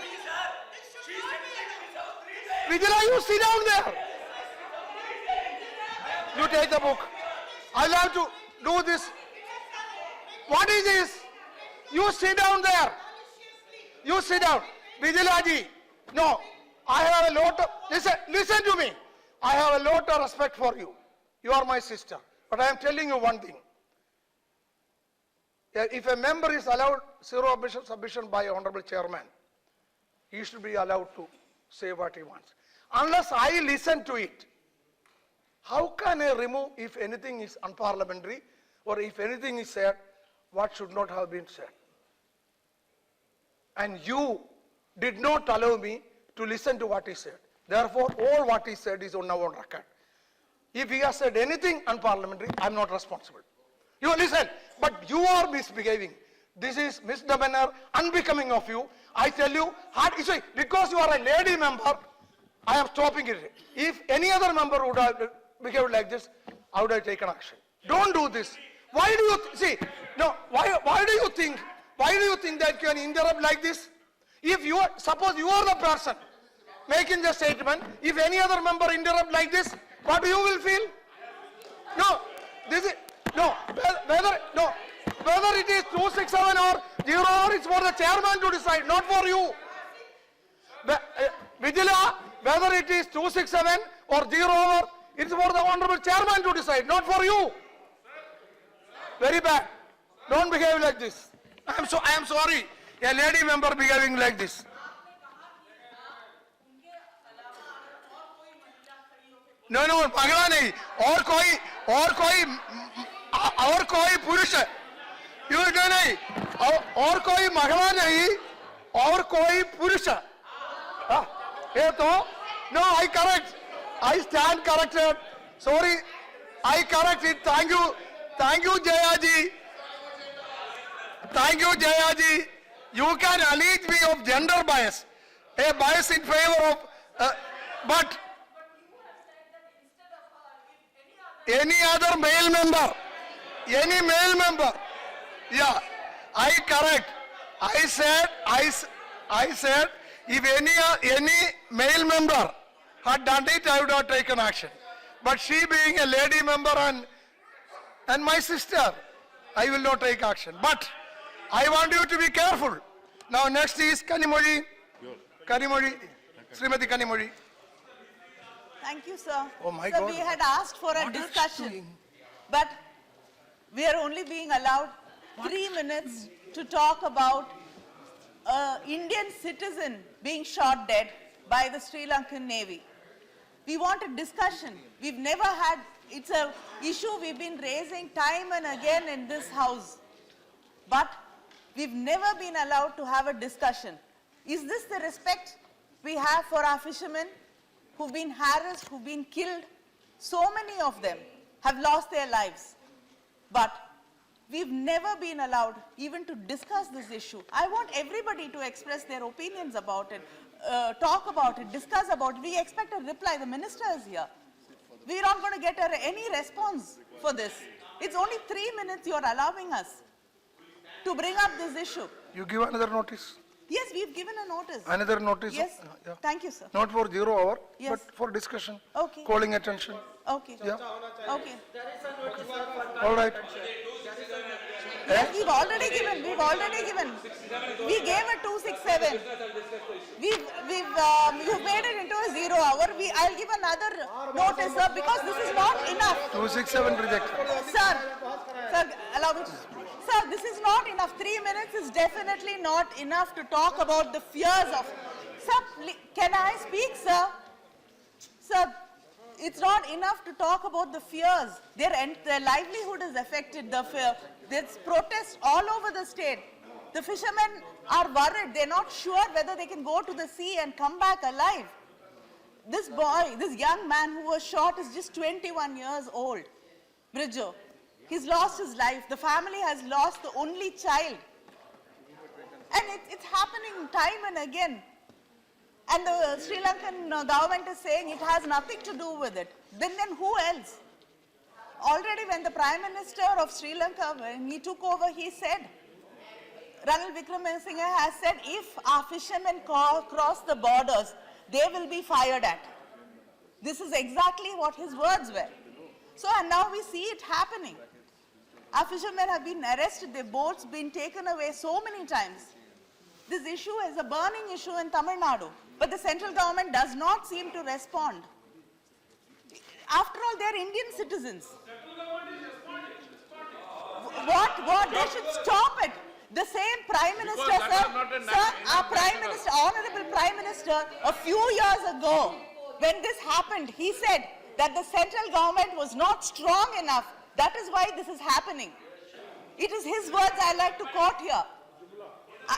Vigila, you sit down there. You take the book. I'll have to do this. What is this? You sit down there. You sit down. Vigila ji. No, I have a lot of, listen to me. I have a lot of respect for you. You are my sister. But I am telling you one thing. If a member is allowed zero submission by Honorable Chairman, he should be allowed to say what he wants. Unless I listen to it, how can I remove if anything is unparliamentary or if anything is said, what should not have been said? And you did not allow me to listen to what he said. Therefore, all what he said is now on record. If he has said anything unparliamentary, I am not responsible. You listen, but you are misbehaving. This is misdemeanor, unbecoming of you. I tell you, because you are a lady member, I am stopping it. If any other member would have behaved like this, I would have taken action. Don't do this. Why do you why do you think that you can interrupt like this? If you are, suppose you are the person making the statement. If any other member interrupt like this, what you will feel? No, this is, no, whether it is 267 or 0 or it's for the chairman to decide, not for you. Vigila, whether it is 267 or 0 or, it's for the honorable chairman to decide, not for you. Very bad. Don't behave like this. I am sorry, a lady member behaving like this. No, पगला नहीं और कोई पुरुष you नहीं और कोई महिला नहीं और कोई पुरुष ये तो no I correct I stand corrected sorry I correct it thank you Jaya ji you can allege me of gender bias a bias in favor of but any other male member, yeah, I correct. I said, if any male member had done it, I would have taken action. But she being a lady member and my sister, I will not take action. But I want you to be careful. Now next is Kanimozhi, Srimati Kanimozhi. Thank you, sir. Oh my sir, God. we had asked for a discussion, but we are only being allowed 3 minutes to talk about an Indian citizen being shot dead by the Sri Lankan Navy. We want a discussion. We've never had, it's an issue we've been raising time and again in this house, but we've never been allowed to have a discussion. Is this the respect we have for our fishermen who've been harassed, who've been killed? So many of them have lost their lives. But we've never been allowed even to discuss this issue. I want everybody to express their opinions about it, talk about it, discuss about it. We expect a reply. The minister is here. We're not going to get any response for this. It's only 3 minutes you're allowing us to bring up this issue. You give another notice? Yes, we've given a notice. Another notice? Yes. Yeah. Thank you, sir. Not for 0 hour, Yes. but for discussion. Okay. Calling attention. Okay. Yeah. Okay. All right. Yes, we've already given. We gave a 267. You've made it into a 0 hour. I'll give another notice, sir, because this is not enough. 267 rejected. Sir, allow me to. Sir, this is not enough. 3 minutes is definitely not enough to talk about the fears of. Sir, can I speak, sir? Sir, it's not enough to talk about the fears. Their livelihood is affected. There's protests all over the state. The fishermen are worried. They're not sure whether they can go to the sea and come back alive. This boy, this young man who was shot is just 21 years old. Bridjo. He's lost his life. The family has lost the only child. And it's happening time and again. And the Sri Lankan government is saying it has nothing to do with it. Then who else? Already when the Prime Minister of Sri Lanka, when he took over, he said, Ranil Wickremesinghe has said, if our fishermen cross the borders, they will be fired at. This is exactly what his words were. So, and now we see it happening. Our fishermen have been arrested, their boats been taken away so many times. This issue is a burning issue in Tamil Nadu, but the central government does not seem to respond. After all, they're Indian citizens. What? They should stop it. The same Prime Minister, our Prime Minister, Honorable Prime Minister, a few years ago, when this happened, he said that the central government was not strong enough. That is why this is happening. It is his words I like to quote here.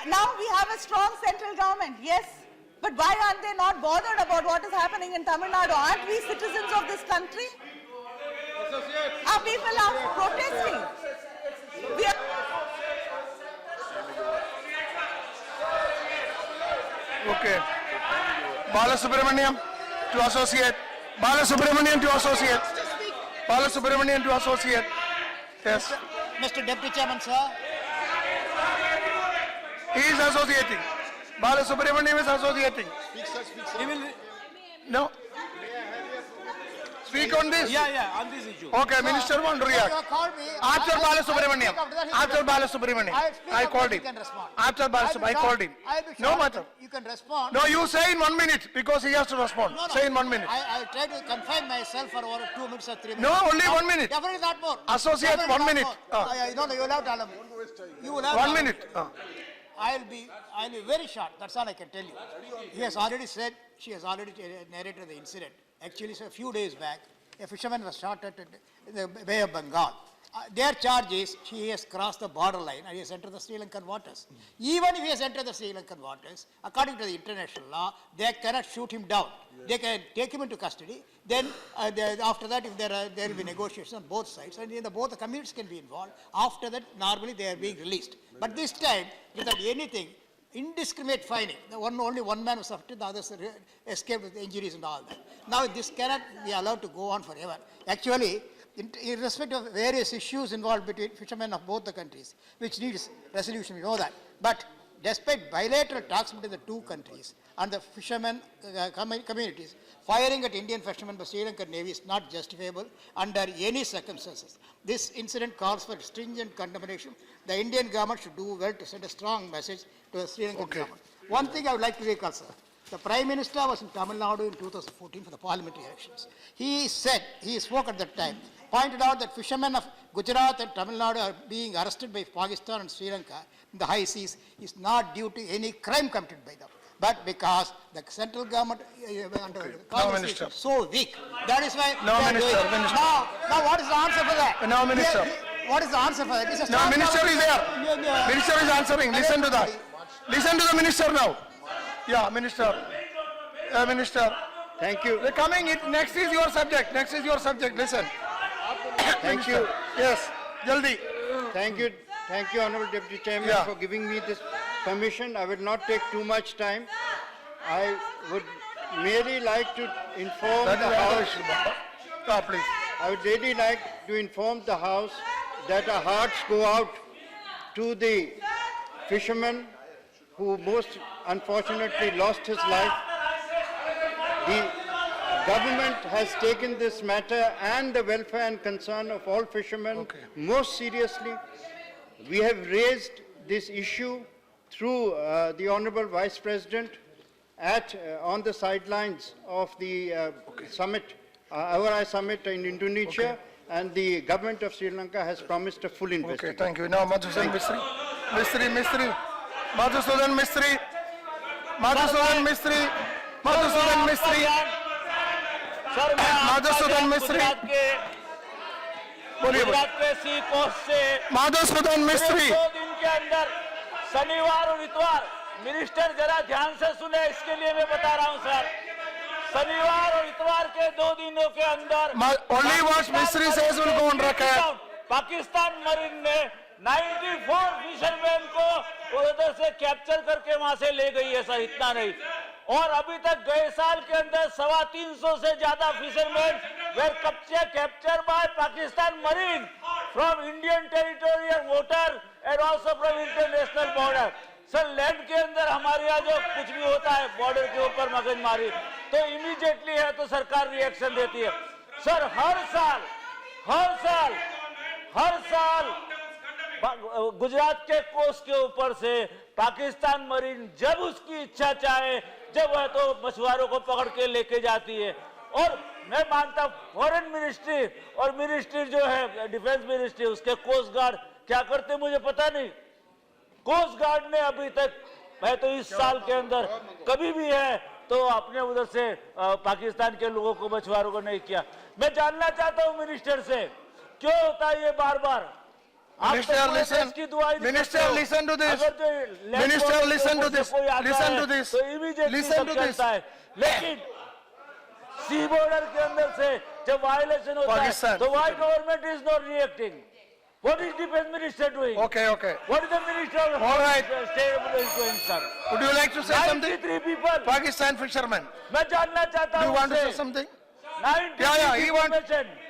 Now we have a strong central government, yes. But why aren't they not bothered about what is happening in Tamil Nadu? Aren't we citizens of this country? Our people are protesting. Okay. Balasubramaniam to associate. Balasubramaniam to associate. Balasubramaniam to associate. Yes. Mr. Deputy Chairman, sir. He is associating. Balasubramaniam is associating. He will, No? Speak on this? yeah, on this issue. Okay, Minister won't react. After Balasubramaniam, after Balasubramaniam, I called him. After Balasubramaniam, I called him. No matter. You can respond. No, you say in 1 minute because he has to respond. Say in 1 minute. I try to confine myself for over 2 minutes or 3 minutes. No, only 1 minute. Definitely not more. Associate, Definitely 1 not minute. more. No, you will have to allow me. You will have 1 to allow me. minute. I'll be very short. That's all I can tell you. He has already said, she has already narrated the incident. Actually, so a few days back, a fisherman was shot at the Bay of Bengal. Their charge is he has crossed the borderline and he has entered the Sri Lankan waters. Even if he has entered the Sri Lankan waters, according to the international law, they cannot shoot him down. They can take him into custody. Then after that, if there will be negotiations on both sides, and then both the communities can be involved. After that, normally they are being released. But this time, without anything, indiscriminate fining. Only one man was affected, the others escaped with injuries and all that. Now this cannot be allowed to go on forever. Actually, irrespective of various issues involved between fishermen of both the countries, which needs resolution, we know that. But despite bilateral talks between the two countries and the fishermen communities, firing at Indian fishermen by Sri Lankan Navy is not justifiable under any circumstances. This incident calls for stringent condemnation. The Indian government should do well to send a strong message to the Sri Lankan government. One thing I would like to recall, sir. The Prime Minister was in Tamil Nadu in 2014 for the parliamentary elections. He spoke at that time, pointed out that fishermen of Gujarat and Tamil Nadu are being arrested by Pakistan and Sri Lanka in the high seas is not due to any crime committed by them, but because the central government under the Congress is so weak. That is why No, they are Minister, doing it. Minister. Now what is the answer for that? No, Minister. What is the answer for that? It's a No, strong Minister is government. there. Minister is answering. Listen to that. Listen to the Minister now. Yeah, Minister. Minister. Thank you. They're coming. Next is your subject. Next is your subject. Listen. Thank you. Yes. Jaldi. Thank you, Honorable Deputy Chairman, Yeah. for giving me this permission. I will not take too much time. I would merely like to inform That the is House. please. I would really like to inform the House that our hearts go out to the fisherman who most unfortunately lost his life. The government has taken this matter and the welfare and concern of all fishermen most seriously. We have raised this issue through the Honorable Vice President on the sidelines of the summit, Awarai summit in Indonesia, and the government of Sri Lanka has promised a full investigation. Okay, thank you. Now, Madhusudan Mistry. Madhusudan Mistry. Madhusudan Mistry. Madhusudan Mistry. Sir मैं Madhusudan Mistry. बोलिए गुजरात के सी post से Madhusudan Mistry. 2 दिन के अंदर शनिवार और इतवार मिनिस्टर जरा ध्यान से सुने, इसके लिए मैं बता रहा हूं सर। शनिवार और इतवार के 2 दिनों के अंदर Only what Mistry says will go on record. Pakistan marine ने 94 फिशरमैन को उधर से कैप्चर करके वहां से ले गई है सर, इतना नहीं। और अभी तक गए साल के अंदर 350 से ज्यादा fisherman were captured by Pakistan Marine from Indian territorial water and also from international border. Sir land के अंदर हमारे यहाँ जो कुछ भी होता है बॉर्डर के ऊपर मगजमारी तो इमीडिएटली है तो सरकार रिएक्शन देती है। सर हर साल गुजरात के कोस्ट के ऊपर से पाकिस्तान मरीन जब उसकी इच्छा चाहे जब वह तो मछुआरों को पकड़ के लेके जाती है। और मैं मानता हूं फॉरेन मिनिस्ट्री और मिनिस्ट्री जो है डिफेंस मिनिस्ट्री उसके कोस्ट गार्ड क्या करते मुझे पता नहीं। कोस्ट गार्ड ने अभी तक मैं तो इस साल के अंदर कभी भी है तो अपने उधर से पाकिस्तान के लोगों को मछुआरों को नहीं किया। मैं जानना चाहता हूं मिनिस्टर से क्यों होता है ये बार बार। Minister, listen. Minister, listen to this. Minister, listen to this. Listen to this. Listen to this. लेकिन सी बॉर्डर के अंदर से जब वायलेशन होता है तो why government is not reacting? What is defense minister doing? Okay. What is the minister of All right. state doing, sir? Would you like to say something? 93 people. Pakistan fishermen. मैं जानना चाहता हूं। Do you want to say something? 93 Yeah.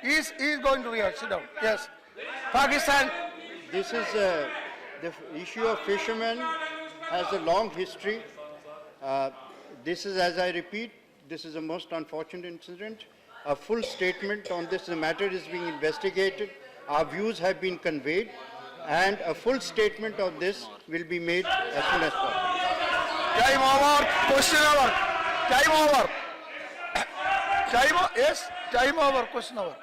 He's going to react. Sit down. Yes. Pakistan. This is the issue of fishermen has a long history. This is, as I repeat, this is a most unfortunate incident. A full statement on this matter is being investigated. Our views have been conveyed, and a full statement of this will be made as soon as possible. Time over, question over. Time over. Time over, yes, time over, question over.